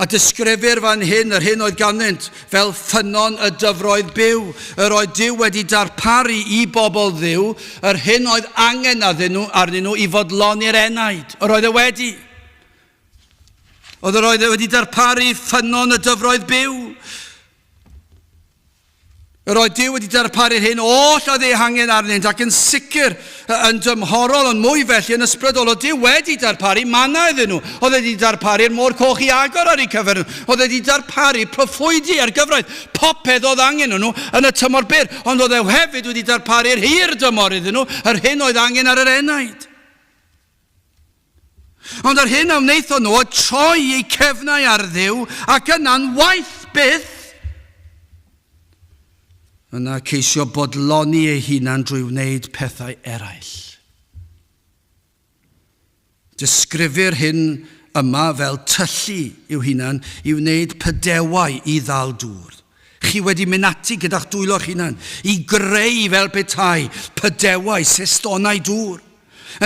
A disgrifir fan hyn, yr hyn oedd ganddynt, fel ffynon y dyfroedd byw. Yr oedd Duw wedi darparu i bobl Dduw, yr hyn oedd angen arnyn nhw i fodloni'r enaid. Yr oedd e wedi. Oedd yr oedd e wedi darparu ffynon y dyfroedd byw. Yr oedd Duw wedi darparu'r hyn oll oedd ei hangen arnynt, ac yn sicr yn dymhorol yn mwy felly yn ysbrydol. Oedd Duw wedi darparu manna iddyn nhw. Oedd wedi darparu'r môr coch i agor ar ei cyfer nhw. Oedd wedi darparu proffwydi ar gyfraith. Popeth oedd angen nhw yn y tymor byr. Ond oedd e hefyd wedi darparu'r hir dymor iddyn nhw, yr hyn oedd angen ar yr enaid. Ond yr hyn a wnaethon nhw oedd troi eu cefnau ar Dduw, ac yna'n waith byth yna ceisio bodloni ei hunan drwy wneud pethau eraill. Disgrifir hyn yma fel tyllu i'w hunan i wneud pydewau i ddal dŵr. Chi wedi mynd ati gyda'ch dwylo'ch hunan i greu fel petai pydewau, sestonau dŵr.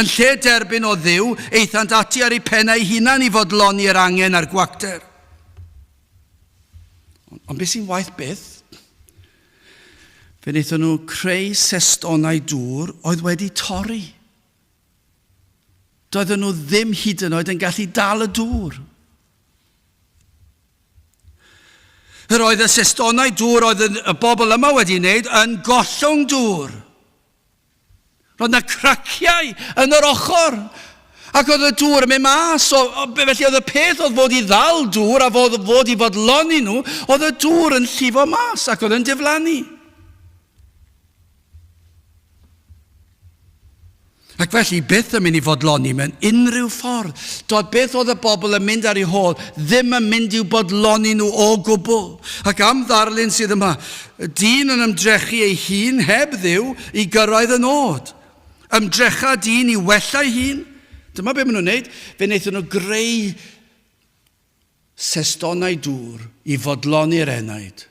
Yn lle derbyn o Dduw, eithant ati ar eu pennau hunan i fodloni'r angen a'r gwacter. Ond beth sy'n waith beth? Fe wnaethon nhw creu sestonau dŵr oedd wedi torri. Doedden nhw ddim hyd yn oed yn gallu dal y dŵr. Yr oedd y sestonau dŵr oedd y bobl yma wedi wneud yn gollwng dŵr. Roedd yna craciau yn yr ochr. Ac oedd y dŵr yn mynd mas. Felly oedd y peth oedd fod i ddal dŵr a fod i fodloni nhw, oedd y dŵr yn llifo mas ac oedd yn diflannu. Ac felly beth yn mynd i fodloni mewn unrhyw ffordd. Doedd beth oedd y bobl yn mynd ar ei hôl ddim yn mynd i'w bodloni nhw o gwbl. Ac am ddarlun sydd yma, dyn yn ymdrechu ei hun heb Dduw i gyrraedd y nod. Ymdrecha dyn i wella ei hun. Dyma beth maen nhw'n wneud. Fe wnaethon nhw greu sestonau dŵr i fodloni'r enaid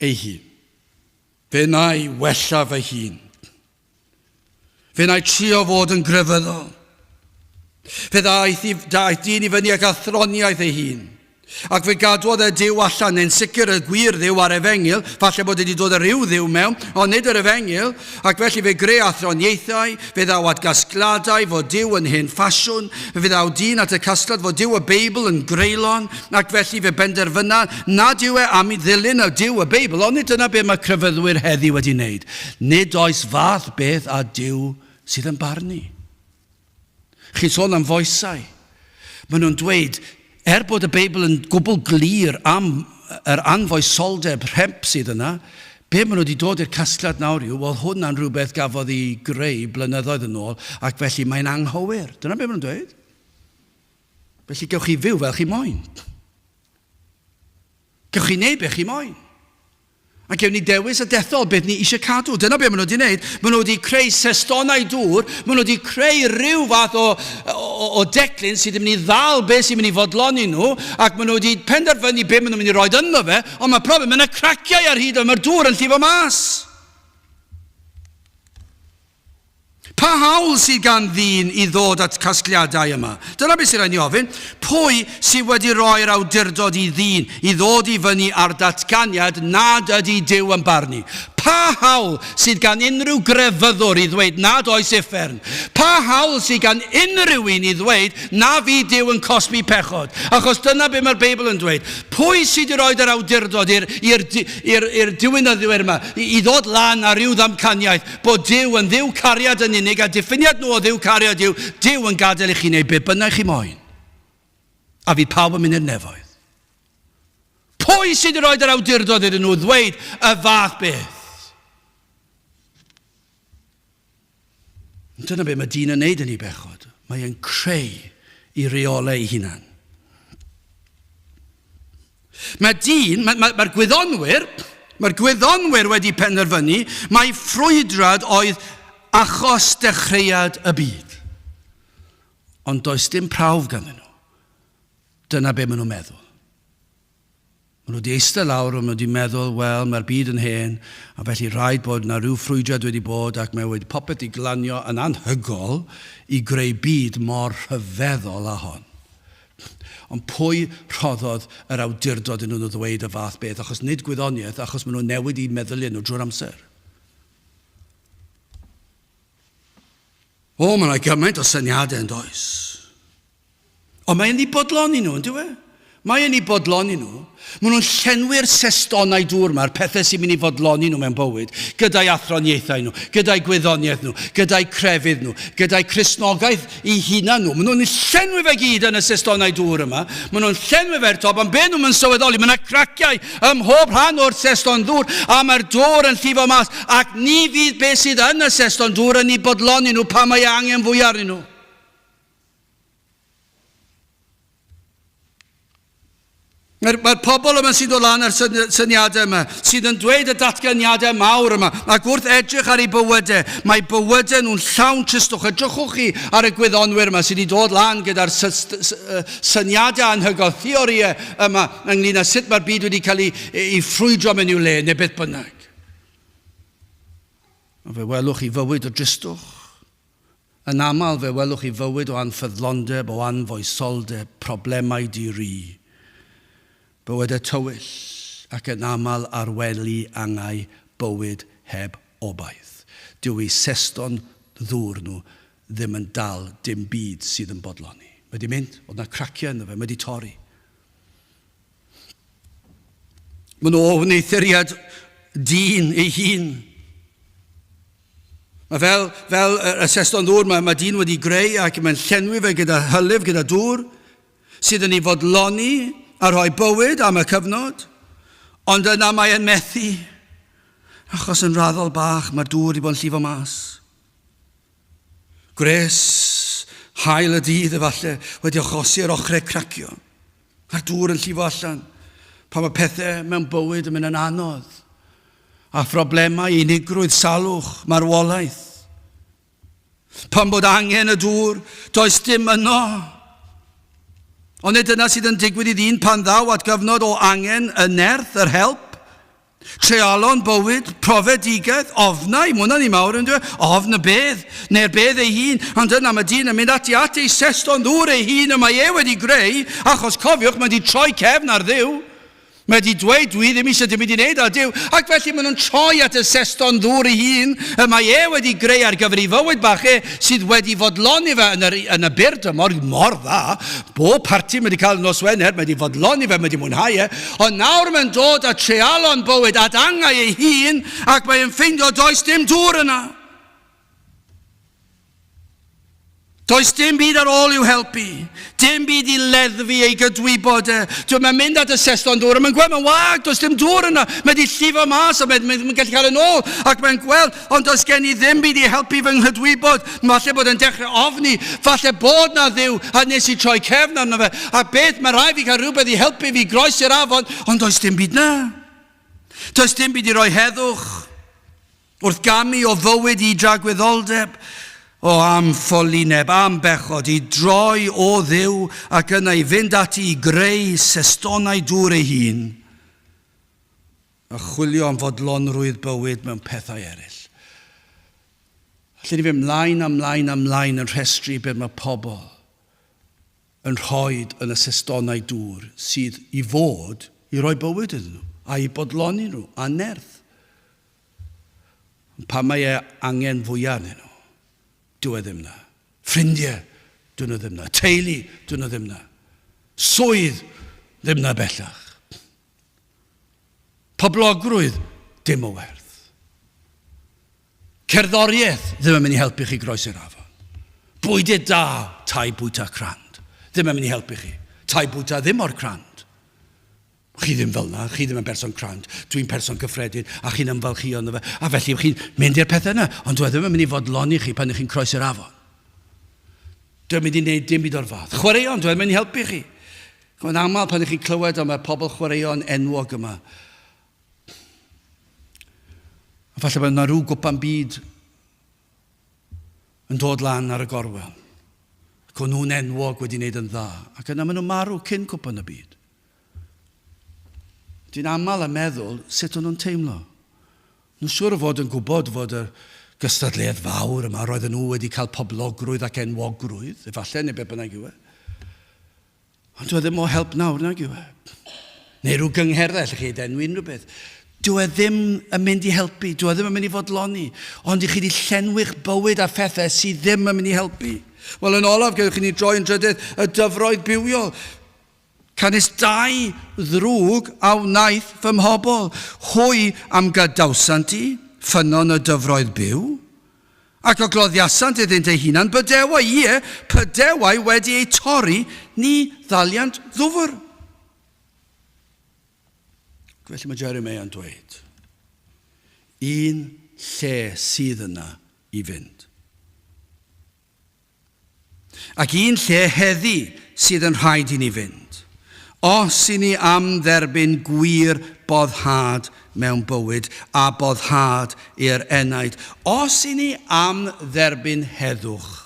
ei hun. Fe na i wella fy hun. Fe na i trio fod yn grefyddol. Fe daeth dyn i fyny ag athroniaeth ei hun. Ac fe gadwodd y Duw allan, yn sicr y gwir Dduw ar Efengyl, falle bod wedi dod y ryw Dduw mewn, ond nid yr Efengyl, ac felly fe greu athroniaethau, fe ddaw at gasgladau fod Duw yn hen ffasiwn, fe ddaw dyn at y casglad fod Duw y Beibl yn greulon, ac felly fe benderfyna nad yw e am i ddilyn y Duw y Beibl, ond nid dyna beth mae crefyddwyr heddi wedi wneud. Nid oes fath beth a Duw sydd yn barnu. Chi'n sôn am foesau. Maen nhw'n dweud, bod y Beibl yn gwbl glir am yr anfoesoldeb rhemp sydd yna, be maen nhw wedi dod i'r casgliad nawr yw, wel hwnna'n rhywbeth gafodd i greu blynyddoedd yn ôl, ac felly mae'n anghywir. Dyna be maen nhw'n dweud. Felly gewch chi fyw fel chi moyn. Gewch chi wneud beth chi moyn. Ac gewn ni dewis y dethol beth ni eisiau cadw. Dyna beth maen nhw wedi wneud. Maen nhw wedi creu sestonau dŵr. Maen nhw wedi creu rhyw fath o declyn sydd yn mynd i ddal beth sy'n mynd i fodloni nhw. Ac maen nhw wedi penderfynu beth maen nhw'n mynd i roi ynddo fe. Ond mae problem, mae yna craciau ar hyd o, mae'r dŵr yn llifo mas. Pa hawl sydd gan ddyn i ddod at casgliadau yma? Dyna beth sy'n rhaid ni ofyn. Pwy sydd wedi roi'r awdurdod i ddyn i ddod i fyny ar datganiad nad ydy Duw yn barnu? Pa hawl sydd gan unrhyw grefyddwr i ddweud nad oes uffern? Pa hawl sydd gan unrhyw un i ddweud na fi Duw yn cosbi pechod? Achos dyna beth mae'r Beibl yn dweud. Pwy sydd wedi roi'r awdurdod i'r diwinyddiwyr yma i ddod lan ar ryw ddamcaniaeth bod Duw yn Dduw cariad yn unig a diffiniad nhw o Dduw cariad yw Duw yn gadael i chi wneud beth bynnag chi moyn. A fydd pawb yn mynd i'r nefoedd. Pwy sydd wedi roi'r awdurdod iddyn nhw ddweud y fath beth? Dyna beth mae dyn yn neud yn ei bechod. Mae e'n creu i reolau ei hunan. Mae'r gwyddonwyr wedi penderfynu, mae ffrwydrad oedd achos dechreuad y byd. Ond does dim prawf ganddyn nhw. Dyna beth maen nhw'n meddwl. Maen nhw wedi eistedd lawr, maen nhw wedi meddwl, wel, mae'r byd yn hen, a felly rhaid bod yna rhyw ffrwydrad wedi bod, ac mae wedi popeth i glanio yn anhygol i greu byd mor rhyfeddol â hon. Ond pwy rhoddodd yr awdurdod yn nhw'n ddweud y fath beth, achos nid gwyddoniaeth, achos maen nhw newid i meddyliau nhw drwy'r amser. O, mae yna gymaint o syniadau yn does. Ond mae'n ei bodloni nhw, yn dyw e? Mae'n ei bodloni nhw. Maen nhw'n llenwi'r sestonau dŵr mae'r pethau sy'n mynd i fodloni nhw mewn bywyd, gyda'i athroniaethau nhw, gyda'i gwyddoniaeth nhw, gyda'i crefydd nhw, gyda'i Cristnogaeth i hunan nhw. Maen nhw'n llenwi fe gyd yn y sestonau dŵr yma. Maen nhw'n llenwi fe'r top, ond be nhw'n sylweddoli? Mae yna craciau ym mhob rhan o'r seston dŵr, a mae'r dŵr yn llifo mas, ac ni fydd beth sydd yn y seston dŵr yn ei bodloni nhw pa mae angen fwy arnyn nhw. Mae'r pobl yma sy'n dod lan ar syniadau yma, sydd yn dweud y datganiadau mawr yma, ac wrth edrych ar ei bywydau, mae bywydau nhw'n llawn tristwch. Edrychwch chi ar y gwyddonwyr yma sydd wedi dod lan gyda'r syniadau anhygoel, theoriau yma, ynglyn â sut mae'r byd wedi cael ei ffrwydro mewn i'w le, neu beth bynnag. A fe welwch chi fywyd o dristwch. Yn aml fe welwch chi fywyd o anffyddlondeb, o anfoesoldeb, problemau di-ri. Bywyd y tywyll ac yn aml arweli angau bywyd heb obaith. Dyw ei seston ddŵr nhw ddim yn dal dim byd sydd yn bodloni. Mae wedi mynd, oedd yna craciau yna fe, mae wedi torri. Mae nhw o wneithuriad dyn ei hun. Mae fel y seston ddŵr mae dyn wedi greu ac mae'n llenwi fe gyda hylif, gyda dŵr, sydd yn ei fodloni a rhoi bywyd am y cyfnod, ond yna mae e'n methu, achos yn raddol bach mae'r dŵr wedi bod yn llifo mas. Gres, hael y dydd efallai wedi achosi yr ochrau cracio. A'r dŵr yn llifo allan, pan mae pethau mewn bywyd yn mynd yn anodd, a phroblemau, unigrwydd, salwch, marwolaeth. Pan bod angen y dŵr, does dim yno. Ond dyna sydd yn digwydd i ddyn pan ddaw at gyfnod o angen y nerth, yr help, treialon bywyd, profedigedd, ofnau, mwna ni mawr yn dweud, ofn y bedd, neu'r bedd ei hun, ond yna mae dyn yn mynd at ei seston ddŵr ei hun y mae e wedi greu, achos cofiwch, mae wedi troi cefn ar Dduw. Mae wedi dweud, dwi ddim eisiau dim byd i wneud â Duw, ac felly maen nhw'n troi at y seston ddŵr ei hun, y mae e wedi greu ar gyfer ei fywyd bach sydd wedi fodloni fe yn y byrd mor dda. Bob parti mae wedi cael nos Wener, mae wedi fodloni fe, mae wedi mwynhau ond nawr mae'n dod â treialon bywyd at angau ei hun, ac mae'n ffeindio does dim dŵr yna. Does dim byd ar ôl i'w helpu. Dim byd i leddfu ei gydwybod Dwi'n mynd at y seston dŵr, a mae'n gweld, mae'n wag, does dim dŵr yna. Mae di llifo mas, a mae'n gallu cael yn ôl, ac mae'n gweld, ond does gen i ddim byd i helpu fy nghydwybod. Falle bod yn dechrau ofni, falle bod na Dduw, a nes i troi cefn arno fe, a beth, mae rai fi cael rhywbeth i helpu fi groes i'r afon, ond does dim byd na. Does dim byd i roi heddwch, wrth gamu o fywyd i dragwyddoldeb, o am ffolineb, am bechod, i droi o Dduw ac yna i fynd ati i greu sestonau dŵr ei hun a chwilio am fodlonrwydd bywyd mewn pethau eraill. Allen ni fynd ymlaen yn rhestru beth mae pobl yn rhoi yn y sestonau dŵr sydd i fod i roi bywyd iddyn nhw a i bodloni nhw a nerth. Pa mae angen fwyaf yn nhw. Dwi ddim na. Ffrindiau, dwi ddim na. Teulu, dwi ddim na. Swydd, ddim na bellach. Poblogrwydd, dim o werth. Cerddoriaeth, ddim yn mynd i helpu chi groes i'r afon. Bwydau da, tai bwyta crand. Ddim yn mynd i helpu chi. Tai bwyta ddim o'r crand. Chi ddim fel na, chi ddim yn person crand. Dwi'n person gyffredin, a chi'n ymfalchio yno fe. A felly chi'n mynd i'r pethau yna, ond dwi ddim yn mynd i fodloni chi pan chi'n croes i'r afon. Dwi'n mynd i wneud dim byd o'r fath. Chwaraeon, dwi'n mynd i helpu chi. Yn aml pan chi'n clywed am y pobl chwaraeon enwog yma. A falle bod yna rhyw gwpan byd yn dod lan ar y gorwel. Ac o'n nhw'n enwog wedi wneud yn dda. Ac yna maen nhw'n marw cyn gwpan y byd. Dwi'n aml a meddwl sut o'n nhw'n teimlo. Nhw'n siŵr o fod yn gwybod fod y gystadleuaeth fawr yma roedden nhw wedi cael poblogrwydd ac enwogrwydd, efallai neu beth bynnag yw. Ond dwi ddim o help nawr nag yw. Neu rhyw gyngherddau, chi enw unrhyw beth. Dwi ddim yn mynd i helpu, dwi ddim yn mynd i fodloni, ond i chi di llenwi'ch bywyd a phethau sydd ddim yn mynd i helpu. Wel, yn olaf, gewch chi ni droi yn drydydd y dyfroedd bywiol. Canis 2 ddrwg a wnaeth fy mhobl. Hwy am gadawsant i, ffynon y dyfroedd byw, ac o gloddiasant iddynt ei hunan, pydewai wedi ei torri ni ddaliant ddwfr. Felly mae Jeremiah yn dweud, un lle sydd yna i fynd. Ac un lle heddi sydd yn rhaid i ni fynd. Os i ni am dderbyn gwir boddhad mewn bywyd a boddhad i'r enaid. Os i ni am dderbyn heddwch.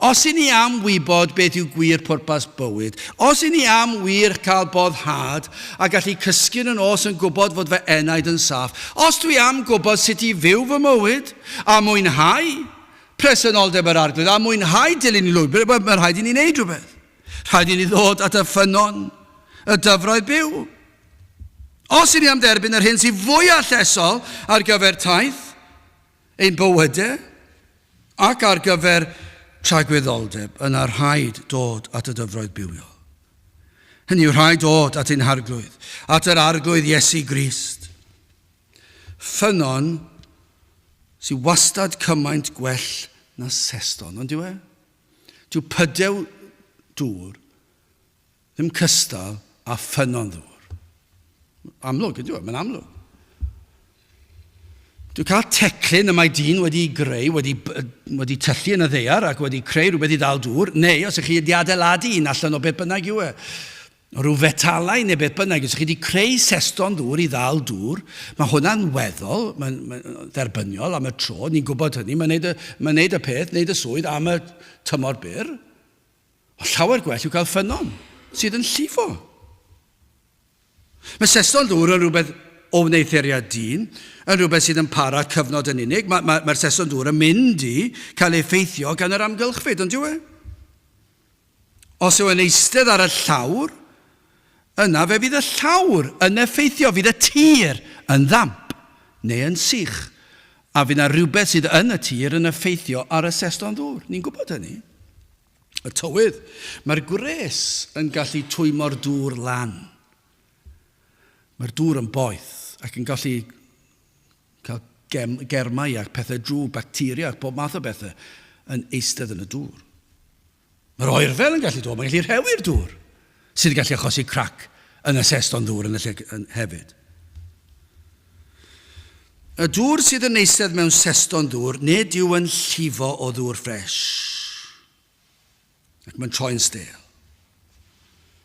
Os i ni am wybod beth yw gwir pwrpas bywyd. Os i ni am wir cael boddhad a gallu cysgu yn os yn gwybod fod fy enaid yn saff. Os dwi am gwybod sut i fyw fy mywyd a mwynhau presenoldeb yr arglwydd a mwynhau dilyn i lwybr, mae'n rhaid i ni wneud rhywbeth. Rhaid i ni ddod at y ffynon, y dyfroedd byw. Os i ni am derbyn yr hyn sy'n fwy allesol ar gyfer taith, ein bywydau, ac ar gyfer tragwyddoldeb, yna rhaid dod at y dyfroedd bywiol. Hynny yw rhaid dod at ein harglwydd, at yr arglwydd Iesu Grist. Ffynon sy'n wastad cymaint gwell na seston, ond yw e? Dyw pydew dŵr ddim cystal a ffynon ddŵr. Amlwg, ydyw e? Mae'n amlwg. Dwi'n cael teclyn y mae dyn wedi greu, wedi tyllu yn y ddaear ac wedi creu rhywbeth i ddal dŵr, neu os ydych chi wedi adeiladu un allan o beth bynnag yw e, rhyw fetalau neu beth bynnag, os ydych chi wedi creu seston ddŵr i ddal dŵr, mae hwnna'n weddol, mae'n dderbyniol am y tro, ni'n gwybod hynny, mae'n neud y peth, neud y swydd am y tymor byr. O llawer gwell yw cael ffynon sydd yn llifo. Mae seston ddŵr yn rhywbeth o wneithuriad dyn, yn rhywbeth sydd yn para cyfnod yn unig. Mae'r seston ddŵr yn mynd i cael effeithio gan yr amgylchfyd, ond yw e? Os yw yn eistedd ar y llawr, yna fe fydd y llawr yn effeithio, fydd y tir yn ddamp neu yn sych. A fydd yna rhywbeth sydd yn y tir yn effeithio ar y seston ddŵr. Ni'n gwybod hynny. Y tywydd, mae'r gwres yn gallu twymo'r dŵr lan. Mae'r dŵr yn boeth ac yn gallu cael germau ac pethau drwg, bacteria ac bob math o bethau yn eistedd yn y dŵr. Mae'r oerfel yn gallu dod, mae'n gallu rhewi'r dŵr sydd yn gallu achosi crac yn y seston ddŵr yn y lle hefyd. Y dŵr sydd yn eistedd mewn seston ddŵr nid yw yn llifo o ddŵr ffres. Ac mae'n troi'n stêl.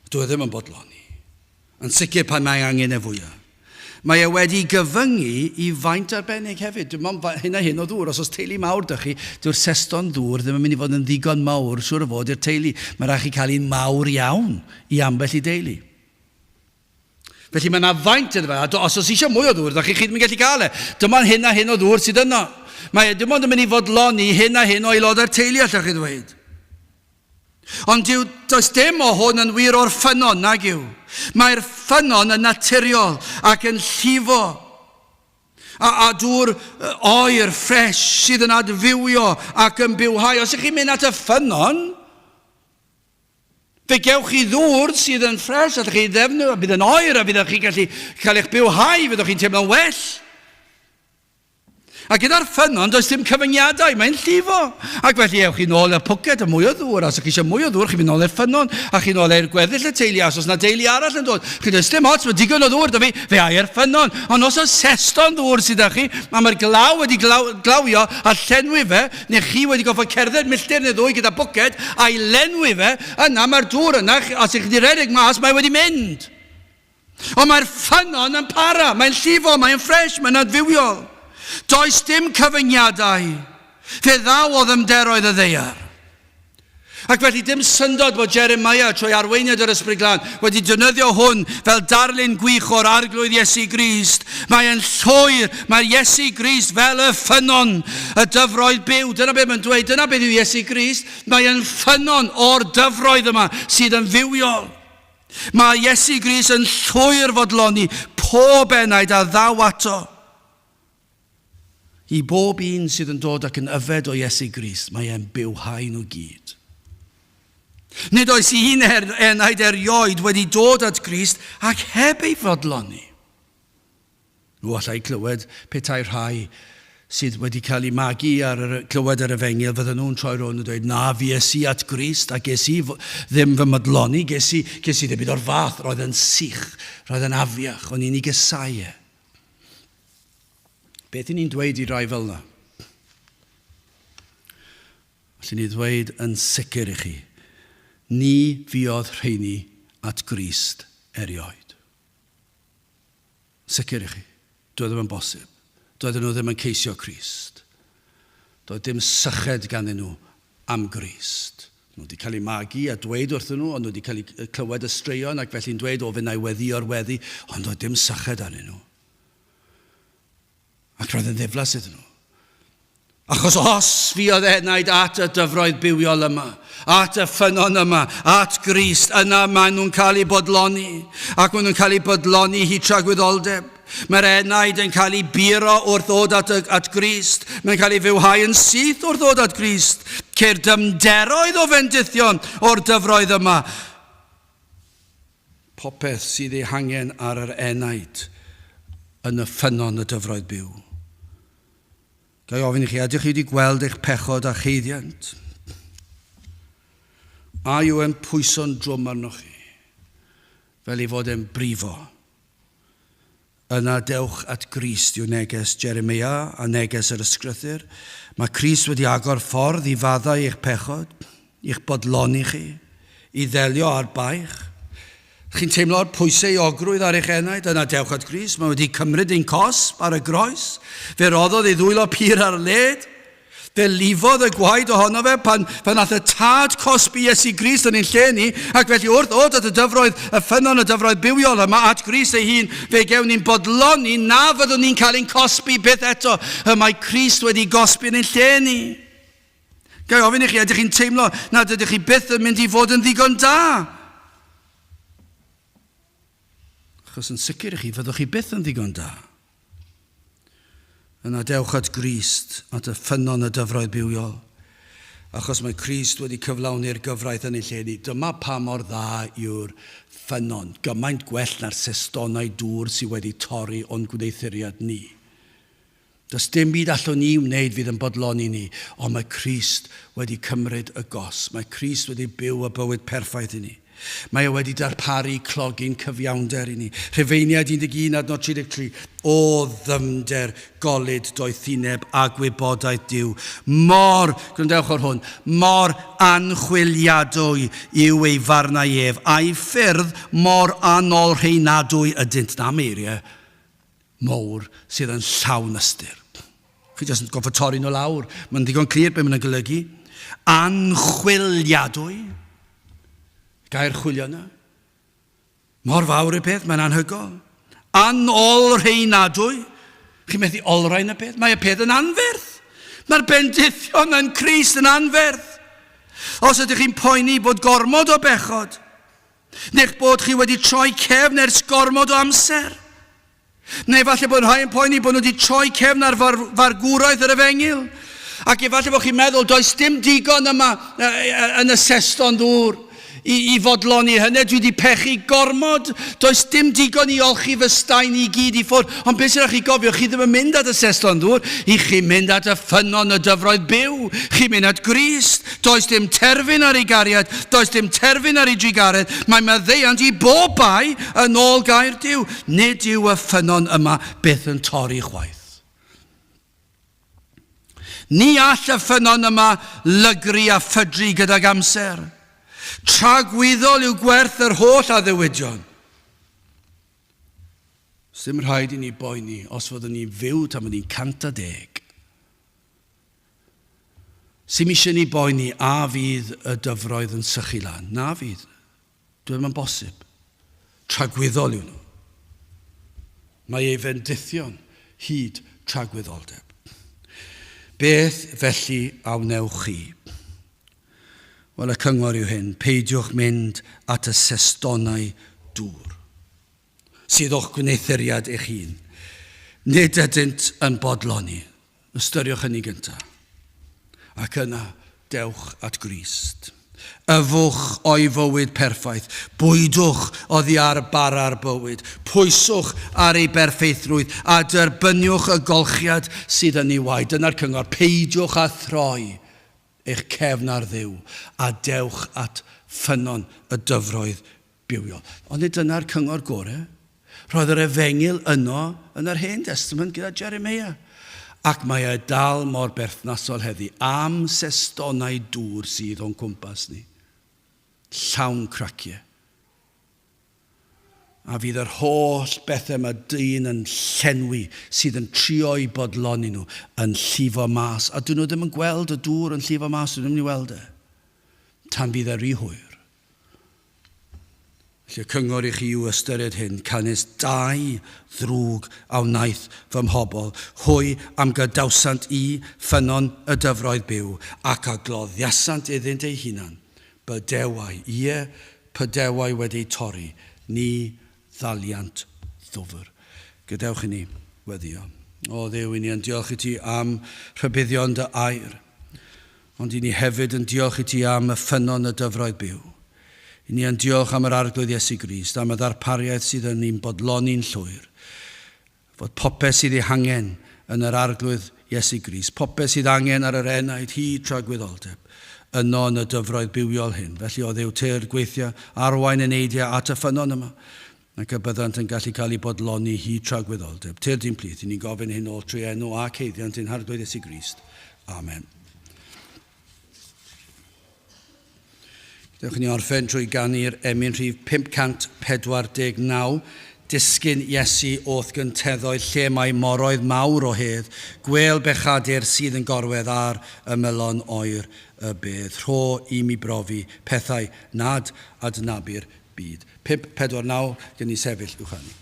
Dwi ddim yn bodloni. Yn sicr pan mae angen e fwyaf. Mae e wedi gyfyngu i faint arbennig hefyd. Dim ond hyn a hyn o ddŵr. Os teulu mawr dych chi, dyw'r seston ddŵr ddim yn mynd i fod yn ddigon mawr, siŵr o fod i'r teulu. Mae rhaid chi cael un mawr iawn i ambell i deulu. Felly mae yna faint iddo fe. A os oes eisiau mwy o ddŵr, dych chi ddim yn gallu cael e. Dyma hyn a hyn o ddŵr sydd yno. Mae dim ond yn mynd i fodloni hyn a hyn o aelodau'r teulu, allwch chi ddweud. Ond does dim o hwn yn wir o'r ffynon, nag yw. Mae'r ffynon yn naturiol ac yn llifo. A dŵr oer ffres sydd yn adfywio ac yn bywhau. Os ydych chi'n mynd at y ffynon, fe gewch chi ddŵr sydd yn ffres, a chi ddefnydd, a bydd yn oer, a bydd chi'n gallu cael eich bywhau, fyddwch chi'n teimlo'n well. A gyda'r ffynon, does dim cyfyngiadau, mae'n llifo. Ac felly ewch chi nôl y pwced, a mwy o ddŵr. Os ydych chi eisiau mwy o ddŵr, chi'n mynd nôl i'r ffynon, a chi'n nôl i'r gweddill y teulu, os na deulu arall yn dod. Chi'n dweud, dim ots, mae digon o ddŵr, da fi, fe ai'r ffynon. Ond os oes seston ddŵr sydd â chi, a mae'r glaw wedi glawio a llenwi fe, neu chi wedi goffa cerdded milltir neu ddwy gyda bwced, a'i lenwi fe, yna mae'r dŵr yna, os ydych chi wedi redeg mas, mae wedi mynd. Ond mae'r ffynon yn para, mae'n llifo, mae'n ffres, mae'n adfywiol. Does dim cyfyngiadau. Fe ddaw o ddymderoedd y ddaear. Ac felly dim syndod bod Jeremiah trwy arweiniad yr Ysbryd Glân wedi defnyddio hwn fel darlun gwych o'r arglwydd Iesu Grist. Mae'n llwyr, mae Iesu Grist fel y ffynon, y dyfroedd byw. Dyna beth mae'n dweud, dyna beth yw Iesu Grist. Mae'n ffynon o'r dyfroedd yma sydd yn fywiol. Mae Iesu Grist yn llwyr fodloni pob enaid a ddaw ato. I bob un sydd yn dod ac yn yfed o Iesu Grist, mae e'n bywhau nhw gyd. Nid oes un enaid erioed wedi dod at Grist ac heb ei fodloni. Nhw allai clywed petai rhai sydd wedi cael ei magu ar clywed ar y fengil, fydden nhw'n troi rôn yn dweud, na, fi esi at Grist, a ges i ddim fy modloni, ges i ddim byd o'r fath, roedd yn sych, roedd yn afiach, o'n i'n ei gysau e. Beth ni'n dweud i rai fel yna? Allwn ni ddweud yn sicr i chi, ni fuodd rheini at Grist erioed. Sicr i chi, doedd ddim yn bosib. Doedden nhw ddim yn ceisio Crist. Doedd dim syched ganddyn nhw am Grist. Nhw wedi cael eu magu a dweud wrthyn nhw, ond nhw wedi cael eu clywed y straeon ac felly'n dweud o fe na i weddio'r weddi, ond doedd dim syched arnyn nhw. Ac roedd yn ddiflas iddyn nhw. Achos os fuodd enaid at y dyfroedd bywiol yma, at y ffynon yma, at Grist, yna maen nhw'n cael eu bodloni, ac maen nhw'n cael eu bodloni hyd tragwyddoldeb. Mae'r enaid yn cael ei buro wrth ddod at Grist. Mae'n cael ei fywhau yn syth wrth ddod at Grist. Ceir dymderoedd o fendithion o'r dyfroedd yma. Popeth sydd ei hangen ar yr enaid yn y ffynon y dyfroedd byw. Gai ofyn i chi, ydych chi wedi gweld eich pechod a cheiddiant? A yw e'n pwyso'n drwm arnoch chi, fel i fod e'n brifo? Yna dewch at Grist yw neges Jeremia a neges yr ysgrythyr. Mae Crist wedi agor ffordd i faddau eich pechod, i'ch bodloni chi, i ddelio ar baich. Chi'n teimlo'r pwysau ogrwydd ar eich enaid, yna dewch at Grist. Mae wedi cymryd ein cosb ar y groes. Fe roddodd ei ddwylo pur ar led. Fe lifodd y gwaed ohono fe pan nath y tad cosbi Iesu Grist yn ein lle ni, ac felly wrth ddod at y ffynon y dyfroedd bywiol yma at Grist ei hun, fe gewn ni'n bodloni na fyddwn ni'n cael ein cosbi byth eto. Mae Crist wedi gosbi yn ein lle ni. Gai ofyn i chi, ydych chi'n teimlo nad ydych chi byth yn mynd i fod yn ddigon da? Achos yn sicr i chi, fyddwch chi byth yn ddigon da. Yna dewch at Grist, at y ffynon y dyfroedd bywiol. Achos mae Crist wedi cyflawni'r gyfraith yn ei lle ni. Dyma pa mor dda yw'r ffynon. Gymaint gwell na'r sestonau dŵr sydd wedi torri o'n gwneithuriad ni. Does dim byd allwn ni wneud fydd yn bodloni ni, ond mae Crist wedi cymryd y gos. Mae Crist wedi byw y bywyd perffaith i ni. Mae e wedi darparu clogi'n cyfiawnder i ni. Rhufeiniad 11 adnod 33. O ddyfnder golyd doethineb a gwybodaeth Duw. Gwrandewch ar hwn, mor anchwiliadwy yw ei farnau ef, a'i ffyrdd mor anolrheinadwy ydynt. Na meiriau mowr sydd yn llawn ystyr. Chi jyst yn goffa torri nhw lawr. Mae'n ddigon clir be mae'n golygu. Anchwiliadwy. Gair chwilio yna. Mor fawr y peth, mae'n anhygol. Anolrheinadwy. Chi'n methu olrhain y peth? Mae y peth yn anferth. Mae'r bendithion yn Crist yn anferth. Os ydych chi'n poeni bod gormod o bechod, neu bod chi wedi troi cefn ers gormod o amser, neu falle bod rhai yn poeni bod nhw wedi troi cefn ar fargwraeth yr efengil, ac efallai bod chi'n meddwl does dim digon yma yn y seston ddŵr i fodloni hynny. Dwi wedi pechu gormod. Does dim digon i olchi fy staen i gyd i ffwrdd. Ond beth sydd chi gofio, chi ddim yn mynd at y seston ddŵr, i chi mynd at y ffynon y dyfroedd byw. Chi'n mynd at Grist. Does dim terfyn ar ei gariad. Does dim terfyn ar ei drigared. Mae maddeuant i bob bai yn ôl gair Duw. Nid yw y ffynon yma byth yn torri chwaith. Ni all y ffynon yma lygru a ffydru gydag amser. Tragwyddol yw gwerth yr holl addewidion. Sdim rhaid i ni boeni os fyddwn ni'n fyw tan fyddwn ni'n 110. Sim eisiau ni boeni a fydd y dyfroedd yn sychu lan. Na fydd. Dwi'n yn bosib. Tragwyddol yw nhw. Mae ei fendithion hyd tragwyddoldeb. Beth felly a wnewch chi? Wel, y cyngor yw hyn, peidiwch mynd at y sestonau dŵr, sydd o'ch gwneithuriad eich hun. Nid ydynt yn bodloni. Ystyriwch hynny gyntaf. Ac yna, dewch at Grist. Yfwch o'i fywyd perffaith. Bwydwch oddi ar bara'r bywyd. Pwyswch ar ei berffeithrwydd a derbyniwch y golchiad sydd yn ei waed. Dyna'r cyngor. Peidiwch a throi eich cefn ar Dduw a dewch at ffynon y dyfroedd bywiol. Ond dyna'r cyngor gorau. Roedd yr efengil yno yn yr Hen Testament gyda Jeremia. Ac mae e dal mor berthnasol heddi am sestonau dŵr sydd o'n cwmpas ni. Llawn craciau. A fydd yr holl bethau mae dyn yn llenwi sydd yn trio i bodloni nhw yn llifo mas. A dyn nhw ddim yn gweld y dŵr yn llifo mas, dyn nhw'n mynd i weld e. Tan fydd yr hwyr. Felly cyngor i chi yw ystyried hyn, canis 2 ddrwg a wnaeth fy mhobol, hwy am gydawsant i ffynon y dyfroedd byw, ac a gloddiasant iddynt ei hunan, bydewau, pydewau wedi'i torri, ni ddaliant ddwfr. Gadewch i ni weddio. O Dduw, i ni yn diolch i ti am rhybuddion dy air, ond i ni hefyd yn diolch i ti am y ffynon y dyfroedd byw. I ni yn diolch am yr arglwydd Iesu Grist, am y ddarpariaeth sydd yn ni'n bodloni'n llwyr. Fod popeth sydd ei hangen yn yr arglwydd Iesu Grist, popeth sydd angen ar yr enaid hyd tra gwyddolteb, yno yn y dyfroedd bywiol hyn. Felly o Dduw teir gweithio arwain yn eidio at y ffynon yma, ac y byddant yn gallu cael ei bodloni hyd tra gwyddolteb. Teir di'n plith, i ni'n gofyn hyn o trwy enw a ceiddiant yn arglwydd Iesu Grist. Amen. Dewch ni orffen trwy ganu'r emyn rhif 549, disgyn Iesu o'th gynteddoedd lle mae moroedd mawr o hedd, gwel bechadur sydd yn gorwedd ar y melon oer y bedd. Rho i mi brofi pethau nad adnabu'r byd. 549, gen i sefyll uwch ni.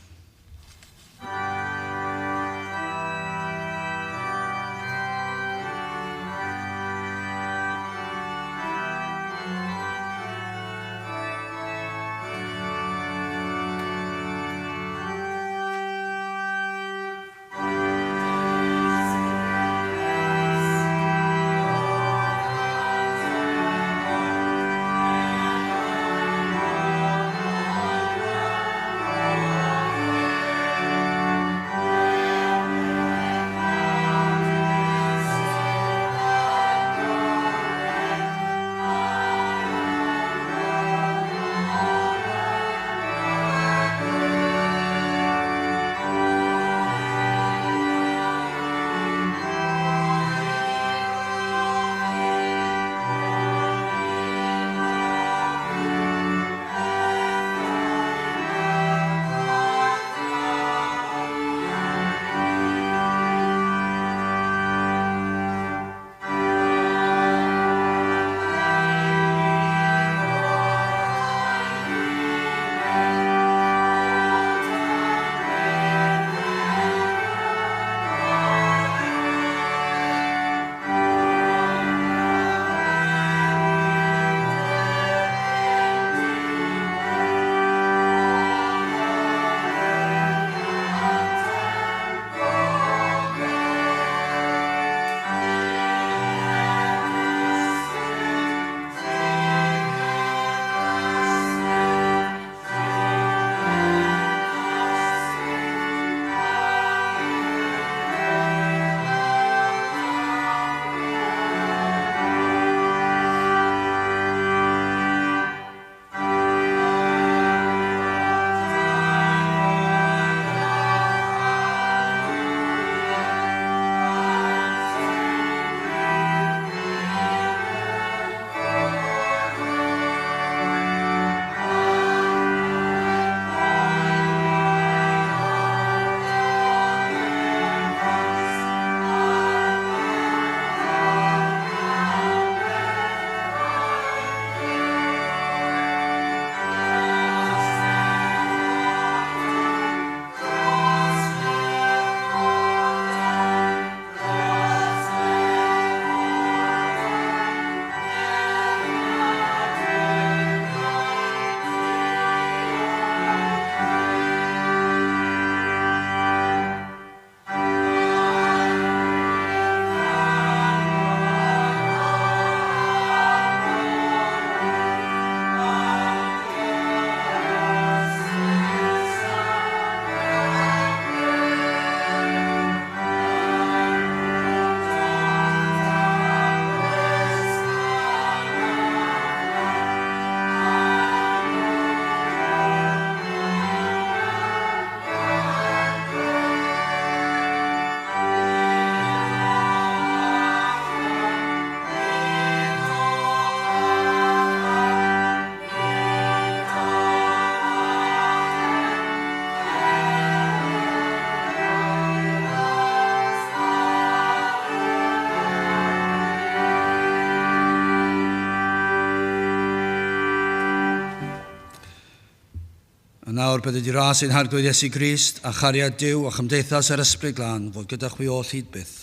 A nawr bydd wedi ras i'n harglwydd Iesu Grist a chariad Duw a chymdeithas yr ysbryd glân fod gyda chwi o hyd byth.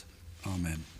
Amen.